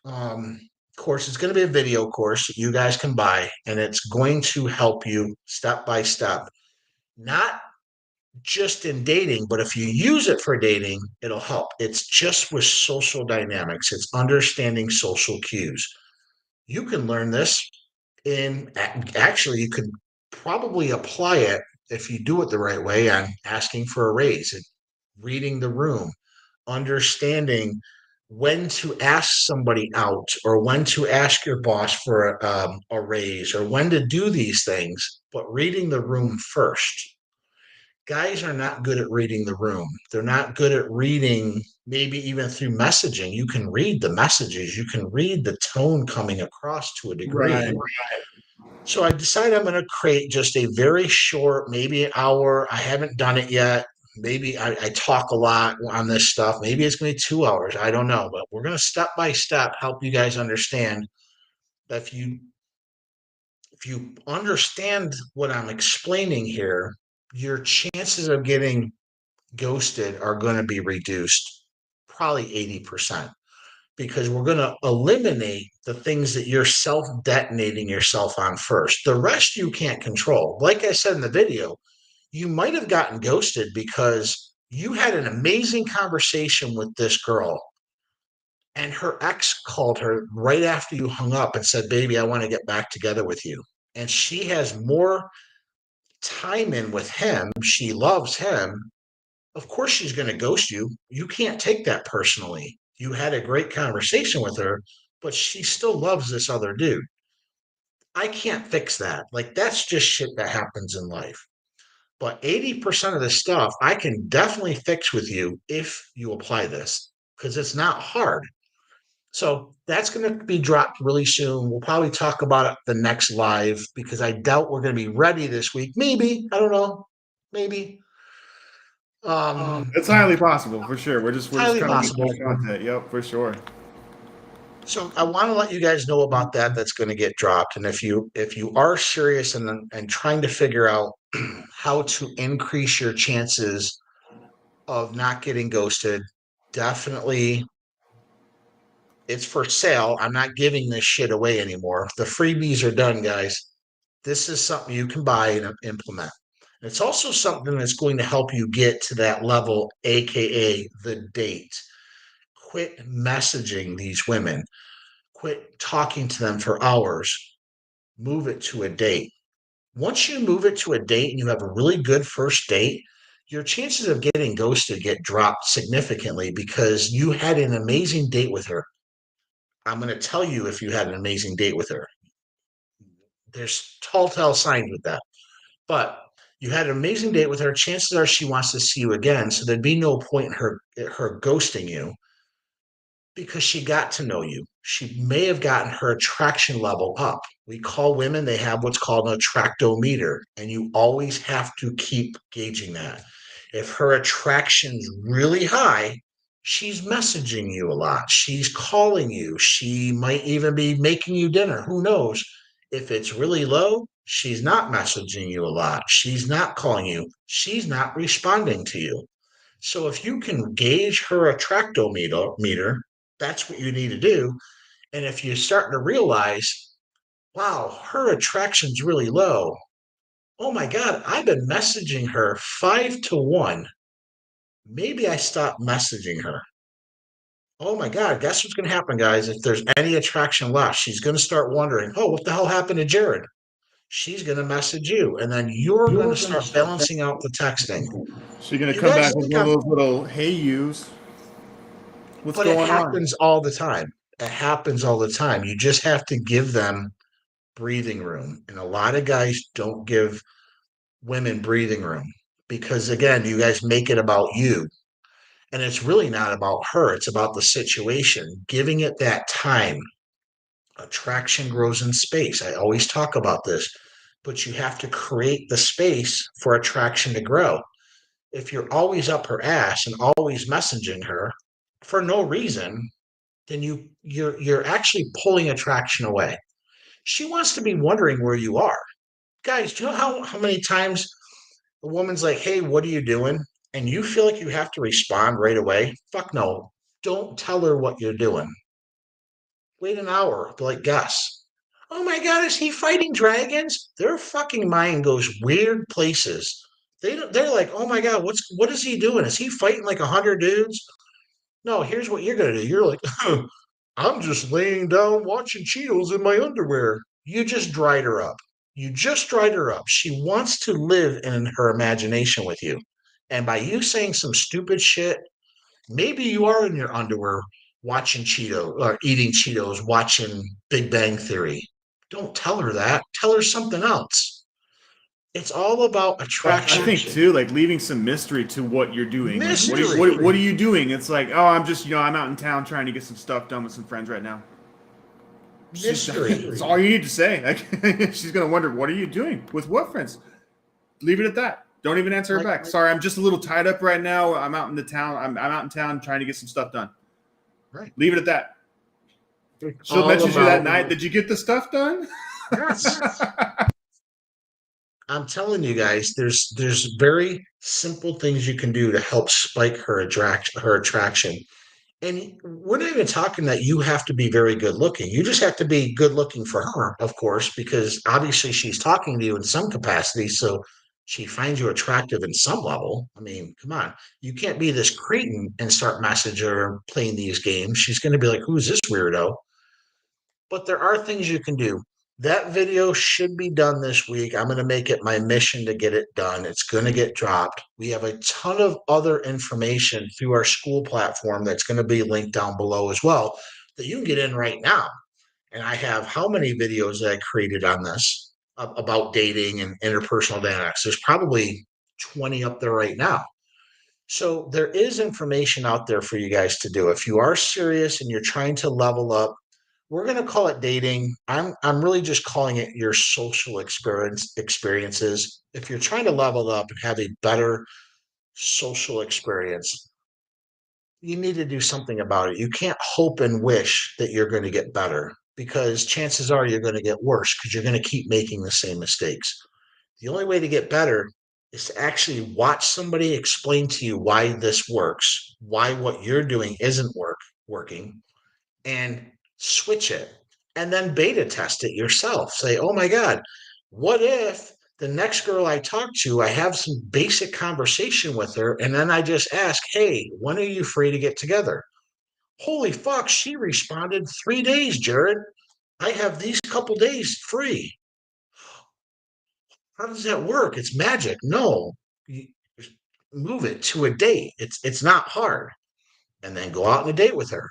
S2: um, course. It's going to be a video course that you guys can buy, and it's going to help you step by step, not just in dating, but if you use it for dating, it'll help. It's just with social dynamics, it's understanding social cues. You can learn this in actually, you could probably apply it if you do it the right way on asking for a raise, and reading the room, understanding when to ask somebody out or when to ask your boss for a raise or when to do these things, but reading the room first. Guys are not good at reading the room. They're not good at reading, maybe even through messaging. You can read the messages, you can read the tone coming across to a degree.
S1: Right.
S2: So I decided I'm going to create just a very short, maybe an hour. I haven't done it yet. Maybe I talk a lot on this stuff. Maybe it's going to be 2 hours. I don't know, but we're going to step by step help you guys understand that if you understand what I'm explaining here, your chances of getting ghosted are going to be reduced probably 80% because we're going to eliminate the things that you're self detonating yourself on first. The rest you can't control. Like I said in the video, you might have gotten ghosted because you had an amazing conversation with this girl and her ex called her right after you hung up and said, "Baby, I want to get back together with you." And she has more time in with him. She loves him. Of course, she's going to ghost you. You can't take that personally. You had a great conversation with her, but she still loves this other dude. I can't fix that. Like, that's just shit that happens in life. But 80% of the stuff I can definitely fix with you if you apply this because it's not hard. So that's going to be dropped really soon. We'll probably talk about it the next live because I doubt we're going to be ready this week. Maybe. I don't know. Maybe.
S1: It's highly possible for sure. We're just
S2: Highly
S1: kind of getting
S2: possible.
S1: this content. Yep, for sure.
S2: So I want to let you guys know about that. That's going to get dropped. And if you are serious and trying to figure out how to increase your chances of not getting ghosted, definitely it's for sale. I'm not giving this shit away anymore. The freebies are done, guys. This is something you can buy and implement. It's also something that's going to help you get to that level, aka the date. Quit messaging these women. Quit talking to them for hours. Move it to a date. Once you move it to a date and you have a really good first date, your chances of getting ghosted get dropped significantly because you had an amazing date with her. I'm going to tell you if you had an amazing date with her. There's telltale signs with that. But you had an amazing date with her. Chances are she wants to see you again. So there'd be no point in her ghosting you because she got to know you. She may have gotten her attraction level up. We call women, they have what's called an attractometer, and you always have to keep gauging that. If her attraction's really high, she's messaging you a lot. She's calling you. She might even be making you dinner. Who knows? If it's really low, she's not messaging you a lot. She's not calling you. She's not responding to you. So if you can gauge her attractometer, that's what you need to do. And if you're starting to realize, wow, her attraction's really low, Oh my God, I've been messaging her 5 to 1. Maybe I stopped messaging her. Oh my God, guess what's going to happen, guys? If there's any attraction left, she's going to start wondering, oh, what the hell happened to Jared? She's going to message you, and then you're going to start balancing out the texting.
S1: She's gonna
S2: You
S1: come
S2: guys
S1: back with
S2: think
S1: one of
S2: I'm,
S1: those little "Hey yous." What's
S2: but it
S1: going on?
S2: happens all the time. It happens all the time. You just have to give them breathing room. And a lot of guys don't give women breathing room because, again, you guys make it about you. And it's really not about her, it's about the situation, giving it that time. Attraction grows in space. I always talk about this, but you have to create the space for attraction to grow. If you're always up her ass and always messaging her for no reason, then you're actually pulling attraction away. She wants to be wondering where you are. Guys, do you know how many times a woman's like, hey, what are you doing? And you feel like you have to respond right away? Fuck no. Don't tell her what you're doing. Wait an hour. Be like, Gus. Oh my God, is he fighting dragons? Their fucking mind goes weird places. They're like, oh my God, what is he doing? Is he fighting like 100 dudes? No, here's what you're gonna do. You're like, I'm just laying down watching Cheetos in my underwear. You just dried her up. You just dried her up. She wants to live in her imagination with you. And by you saying some stupid shit, maybe you are in your underwear watching Cheetos or eating Cheetos, watching Big Bang Theory. Don't tell her that. Tell her something else. It's all about
S1: I
S2: attraction.
S1: think too, like leaving some mystery to what you're doing. Like,
S2: Mystery.
S1: what are you doing? It's like, oh, I'm just, I'm out in town trying to get some stuff done with some friends right now.
S2: Mystery.
S1: That's all you need to say. Like, she's gonna wonder, what are you doing with what friends? Leave it at that. Don't even answer her
S2: Like,
S1: back. Sorry, I'm just a little tied up right now. I'm out in the town. I'm out in town trying to get some stuff done.
S2: right.
S1: Leave it at that.
S2: It's
S1: She'll
S2: all
S1: message you that
S2: about
S1: night. Did you get the stuff done?
S2: yes. I'm telling you guys, there's very simple things you can do to help spike her attraction. And we're not even talking that you have to be very good looking. You just have to be good looking for her, of course, because obviously she's talking to you in some capacity. So she finds you attractive in some level. I mean, come on. You can't be this cretin and start messaging her playing these games. She's going to be like, who's this weirdo? But there are things you can do. That video should be done this week. I'm going to make it my mission to get it done. It's going to get dropped. We have a ton of other information through our school platform that's going to be linked down below as well that you can get in right now. And I have how many videos that I created on this about dating and interpersonal dynamics? There's probably 20 up there right now. So there is information out there for you guys to do. If you are serious and you're trying to level up, we're going to call it dating. I'm really just calling it your social experiences. If you're trying to level up and have a better social experience, you need to do something about it. You can't hope and wish that you're going to get better because chances are you're going to get worse because you're going to keep making the same mistakes. The only way to get better is to actually watch somebody explain to you why this works, why what you're doing isn't working, and switch it. And then beta test it yourself. Say, oh my God, what if the next girl I talk to, I have some basic conversation with her, and then I just ask, hey, when are you free to get together? Holy fuck, she responded 3 days, Jared. I have these couple days free. How does that work? It's magic. No, you move it to a date. It's not hard. And then go out on a date with her.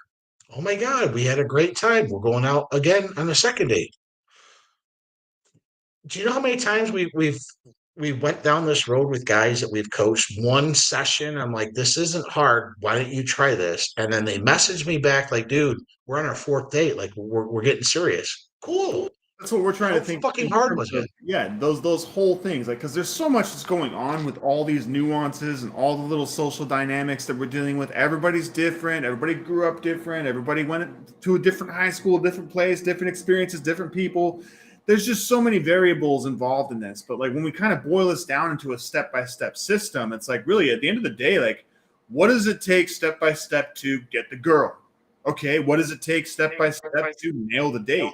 S2: Oh my God, we had a great time. We're going out again on a second date. Do you know how many times we went down this road with guys that we've coached one session? I'm like, this isn't hard. Why don't you try this? And then they message me back like, dude, we're on our fourth date. Like we're getting serious. Cool.
S1: That's what we're trying
S2: How
S1: to think
S2: fucking
S1: in
S2: hard
S1: terms
S2: was
S1: of,
S2: it?
S1: yeah, those whole things, like, because there's so much that's going on with all these nuances and all the little social dynamics that we're dealing with. Everybody's different. Everybody grew up different. Everybody went to a different high school, different place, different experiences, different people. There's just so many variables involved in this. But like when we kind of boil this down into a step by step system, it's like really at the end of the day, like, what does it take step by step to get the girl? Okay, what does it take step by step to nail the date?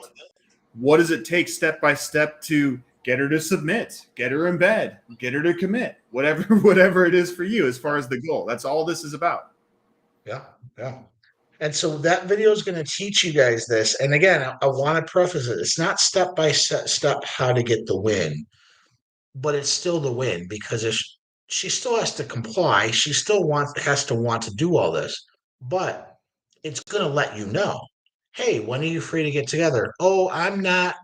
S1: What does it take step by step to Get her to submit, get her in bed, get her to commit, whatever it is for you as far as the goal. That's all this is about.
S2: Yeah, yeah. And so that video is going to teach you guys this. And again, I want to preface it. It's not step by step how to get the win, but it's still the win because if she still has to comply, she still has to want to do all this, but it's going to let you know, hey, when are you free to get together? Oh, I'm not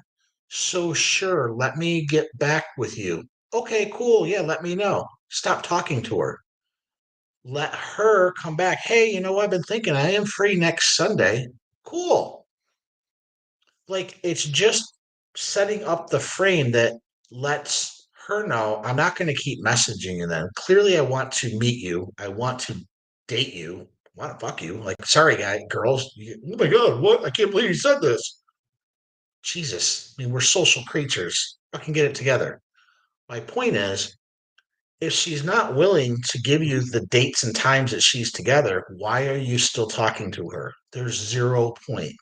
S2: so sure. Let me get back with you. Okay, cool. Yeah, let me know. Stop talking to her. Let her come back. Hey, I've been thinking I am free next Sunday. Cool. Like it's just setting up the frame that lets her know I'm not going to keep messaging you then. Clearly, I want to meet you. I want to date you. I want to fuck you. Like, sorry, girls. Oh my God, what? I can't believe you said this. Jesus. I mean, we're social creatures. Fucking get it together. My point is, if she's not willing to give you the dates and times that she's together, why are you still talking to her? There's 0 point.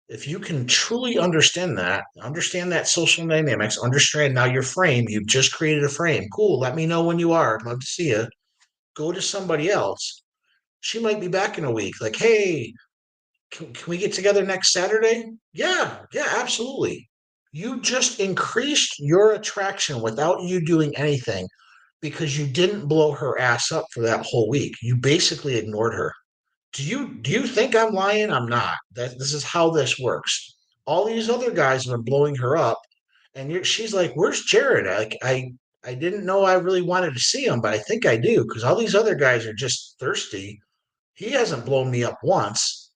S2: If you can truly understand that social dynamics, understand now your frame, you've just created a frame. Cool. Let me know when you are. I'd love to see you. Go to somebody else. She might be back in a week. Like, hey, can we get together next Saturday? Yeah, absolutely. You just increased your attraction without you doing anything because you didn't blow her ass up for that whole week. You basically ignored her. Do you think I'm lying? I'm not. This is how this works. All these other guys have been blowing her up, and she's like, "Where's Jared? I didn't know I really wanted to see him, but I think I do because all these other guys are just thirsty. He hasn't blown me up once.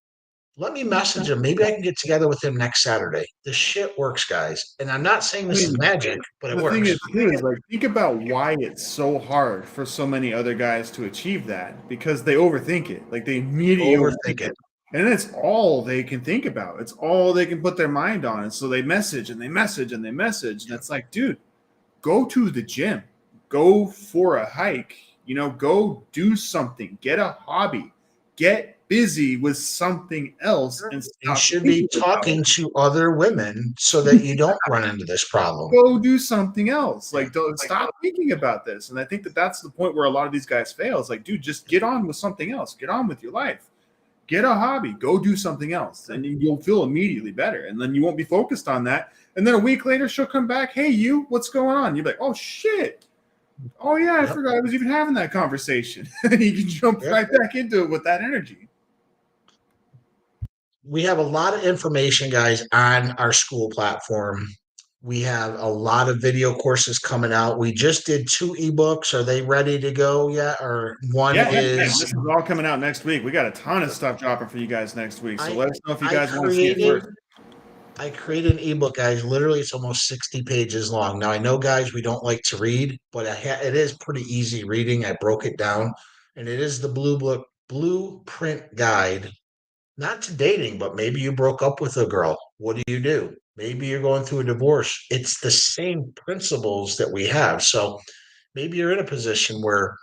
S2: Let me message him. Maybe I can get together with him next Saturday. This shit works, guys. And I'm not saying
S1: I
S2: this is
S1: mean,
S2: magic, but it
S1: the thing
S2: works.
S1: is, too, is like think about why it's so hard for so many other guys to achieve that because they overthink it. Like they immediately
S2: Overthink it.
S1: and it's all they can think about. It's all they can put their mind on. And so they message and they message and they message. And it's like, dude, go to the gym, go for a hike, go do something, get a hobby, get busy with something else and
S2: You
S1: stop
S2: should be
S1: thinking about
S2: talking
S1: it.
S2: to other women so that you don't run into this problem.
S1: Go do something else.
S2: Yeah.
S1: Like, don't stop thinking about this. And I think that that's the point where a lot of these guys fail. It's like, dude, just get on with something else. Get on with your life. Get a hobby. Go do something else, and you'll feel immediately better. And then you won't be focused on that. And then a week later, she'll come back. Hey, what's going on? You're like, oh shit. Oh yeah, I
S2: Yep.
S1: forgot I was even having that conversation. And you can jump
S2: Yep.
S1: right back into it with that energy.
S2: We have a lot of information, guys, on our school platform. We have a lot of video courses coming out. We just did 2 ebooks. Are they ready to go yet? Or one
S1: Yeah,
S2: is
S1: this is all coming out next week. We got a ton of stuff dropping for you guys next week. So
S2: I
S1: let us know if you
S2: I
S1: guys want to see it
S2: created
S1: first.
S2: I created an ebook, guys. Literally, it's almost 60 pages long. Now, I know, guys, we don't like to read, but it is pretty easy reading. I broke it down, and it is the blueprint guide, not to dating, but maybe you broke up with a girl. What do you do? Maybe you're going through a divorce. It's the same principles that we have. So maybe you're in a position where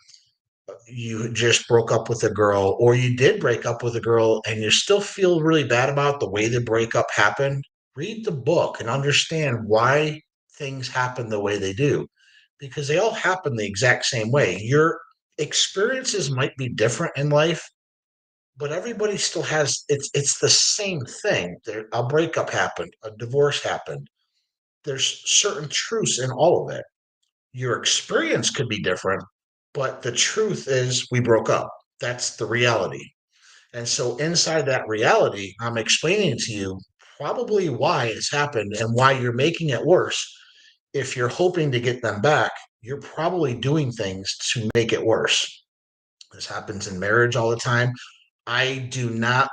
S2: you just broke up with a girl, or you did break up with a girl and you still feel really bad about the way the breakup happened. Read the book and understand why things happen the way they do, because they all happen the exact same way. Your experiences might be different in life, but everybody still has it's the same thing. A breakup happened, a divorce happened. There's certain truths in all of it. Your experience could be different, but the truth is we broke up. That's the reality. And so inside that reality, I'm explaining to you probably why it's happened and why you're making it worse. If you're hoping to get them back, you're probably doing things to make it worse. This happens in marriage all the time. I do not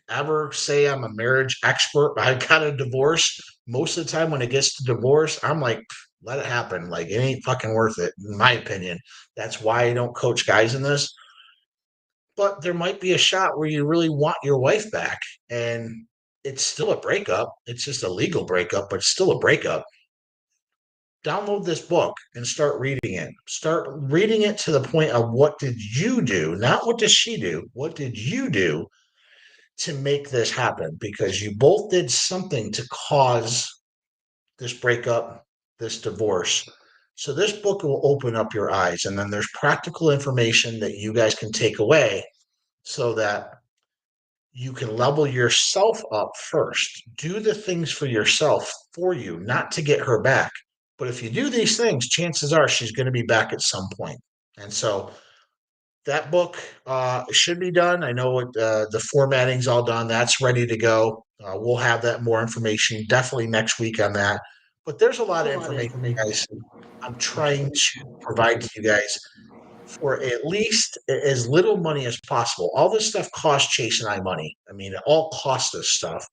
S2: ever say I'm a marriage expert. I got a divorce. Most of the time when it gets to divorce, I'm like, let it happen. Like it ain't fucking worth it, in my opinion. That's why I don't coach guys in this. But there might be a shot where you really want your wife back. And it's still a breakup. It's just a legal breakup, but it's still a breakup. Download this book and start reading it. Start reading it to the point of what did you do? Not what does she do? What did you do to make this happen, because you both did something to cause this breakup, this divorce. So this book will open up your eyes, and then there's practical information that you guys can take away so that you can level yourself up first. Do the things for yourself for you, not to get her back. But if you do these things, chances are she's going to be back at some point. And so that book should be done. I know the formatting's all done. That's ready to go. We'll have that more information definitely next week on that. But there's a lot of information, guys. I'm trying to provide to you guys for at least as little money as possible. All this stuff costs Chase and I money. I mean, it all costs us stuff.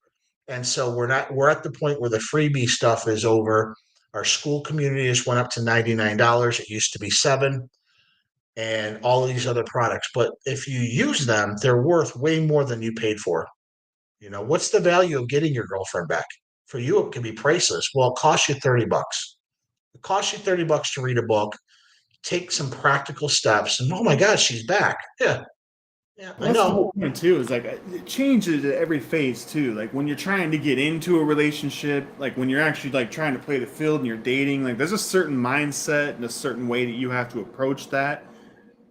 S2: And so we're at the point where the freebie stuff is over. Our school community just went up to $99. It used to be $7, and all of these other products. But if you use them, they're worth way more than you paid for. You know, what's the value of getting your girlfriend back? For you, it can be priceless. Well, it costs you $30. It costs you $30 to read a book, take some practical steps, and oh my God, she's back. Yeah. Yeah,
S1: Well,
S2: I
S1: that's the
S2: know.
S1: whole point too. Is like it changes at every phase too. Like when you're trying to get into a relationship, like when you're actually like trying to play the field and you're dating, like there's a certain mindset and a certain way that you have to approach that.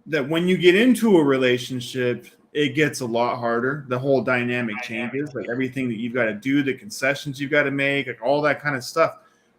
S1: That when you get into a relationship, it gets a lot harder. The whole dynamic changes. Like everything that you've got to do, the concessions you've got to make, like all that kind of stuff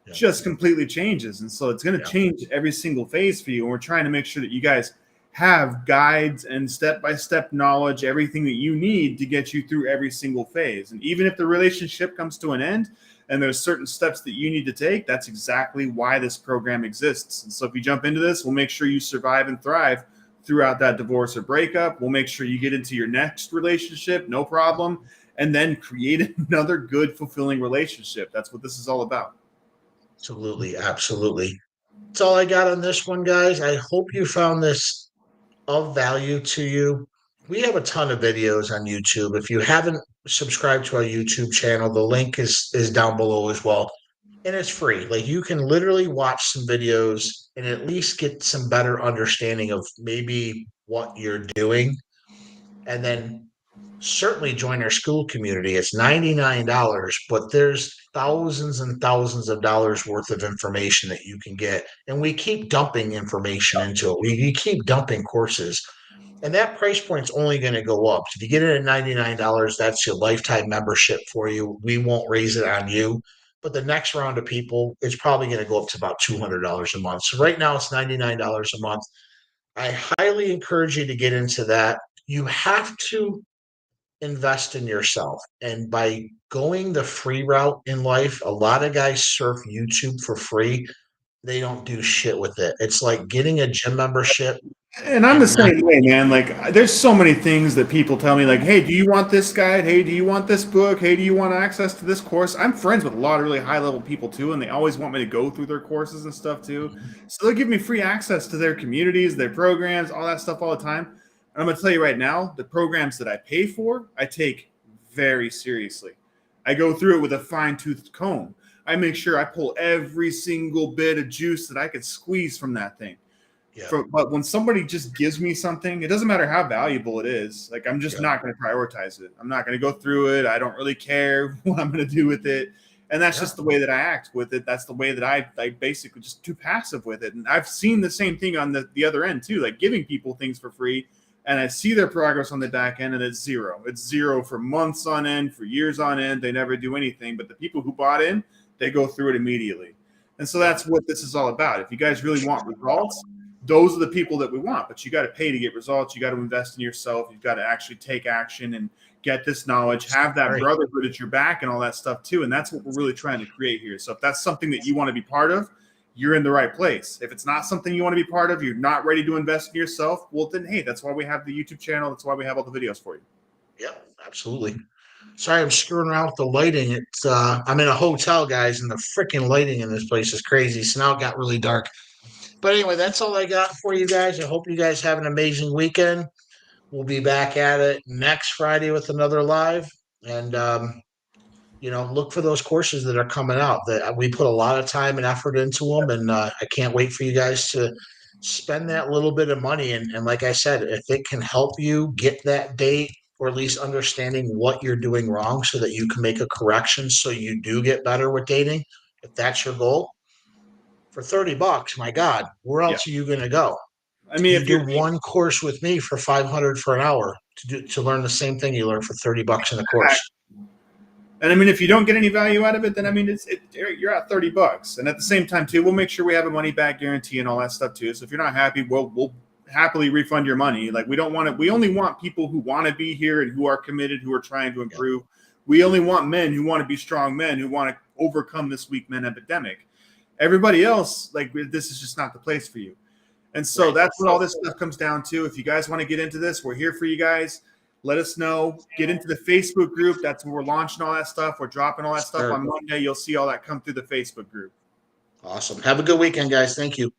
S2: Yeah,
S1: just completely changes. And so it's going to
S2: yeah,
S1: change every single phase for you. And we're trying to make sure that you guys have guides and step by step knowledge, everything that you need to get you through every single phase. And even if the relationship comes to an end and there's certain steps that you need to take, that's exactly why this program exists. And so if you jump into this, we'll make sure you survive and thrive throughout that divorce or breakup. We'll make sure you get into your next relationship, no problem, and then create another good, fulfilling relationship. That's what this is all about.
S2: absolutely. Absolutely. That's all I got on this one, guys. I hope you found this of value to you. We have a ton of videos on YouTube. If you haven't subscribed to our YouTube channel, the link is down below as well. And it's free. Like you can literally watch some videos and at least get some better understanding of maybe what you're doing. And then certainly join our school community. It's $99, but there's thousands and thousands of dollars worth of information that you can get. And we keep dumping information into it. We keep dumping courses. And that price point's only going to go up. If you get it at $99, that's your lifetime membership for you. We won't raise it on you. But the next round of people, it's probably going to go up to about $200 a month. So right now it's $99 a month. I highly encourage you to get into that. You have to invest in yourself. And by going the free route in life, a lot of guys surf YouTube for free. They don't do shit with it. It's like getting a gym membership
S1: And I'm the
S2: and not,
S1: same way, man. Like, there's so many things that people tell me, like, hey, do you want this guide? Hey, do you want this book? Hey, do you want access to this course? I'm friends with a lot of really high level people too, and they always want me to go through their courses and stuff too. So they'll give me free access to their communities, their programs, all that stuff all the time. And I'm going to tell you right now, the programs that I pay for, I take very seriously. I go through it with a fine toothed comb. I make sure I pull every single bit of juice that I can squeeze from that thing.
S2: yeah,
S1: But when somebody just gives me something, it doesn't matter how valuable it is. Like I'm just
S2: yeah,
S1: not going to prioritize it. I'm not going to go through it. I don't really care what I'm going to do with it. And that's
S2: yeah,
S1: just the way that I act with it. That's the way that I basically just too passive with it. And I've seen the same thing on the other end too, like giving people things for free. And I see their progress on the back end and it's zero. It's zero for months on end, for years on end. They never do anything. But the people who bought in, they go through it immediately. And so
S2: yeah.
S1: that's what this is all about. If you guys really want results, those are the people that we want. But you got to pay to get results. You got to invest in yourself. You've got to actually take action and get this knowledge, have that
S2: Right.
S1: brotherhood at your back and all that stuff too. And that's what we're really trying to create here. So if that's something that you want to be part of, you're in the right place. If it's not something you want to be part of, you're not ready to invest in yourself, well then hey, that's why we have the YouTube channel. That's why we have all the videos for you.
S2: Yeah, absolutely. Sorry, I'm screwing around with the lighting. It's I'm in a hotel, guys, and the freaking lighting in this place is crazy. So now it got really dark. But anyway, that's all I got for you guys. I hope you guys have an amazing weekend. We'll be back at it next Friday with another live. And look for those courses that are coming out. That we put a lot of time and effort into them, and I can't wait for you guys to spend that little bit of money. And like I said, if it can help you get that date, or at least understanding what you're doing wrong, so that you can make a correction, so you do get better with dating, if that's your goal, for $30, my God, where
S1: Yeah.
S2: else are you going to go?
S1: I mean,
S2: You
S1: if
S2: do
S1: you're
S2: one course with me for 500 for an hour to learn the same thing you learn for $30 in the course.
S1: And I mean, if you don't get any value out of it, then I mean, you're at $30. And at the same time, too, we'll make sure we have a money back guarantee and all that stuff too. So if you're not happy, we'll happily refund your money. Like we don't want to. We only want people who want to be here and who are committed, who are trying to improve. We only want men who want to be strong men who want to overcome this weak men epidemic. Everybody else, like this is just not the place for you. And so that's what all this stuff comes down to. If you guys want to get into this, we're here for you guys. Let us know. Get into the Facebook group. That's where we're launching all that stuff. We're dropping all that stuff on Monday. You'll see all that come through the Facebook group.
S2: Awesome. Have a good weekend, guys. Thank you.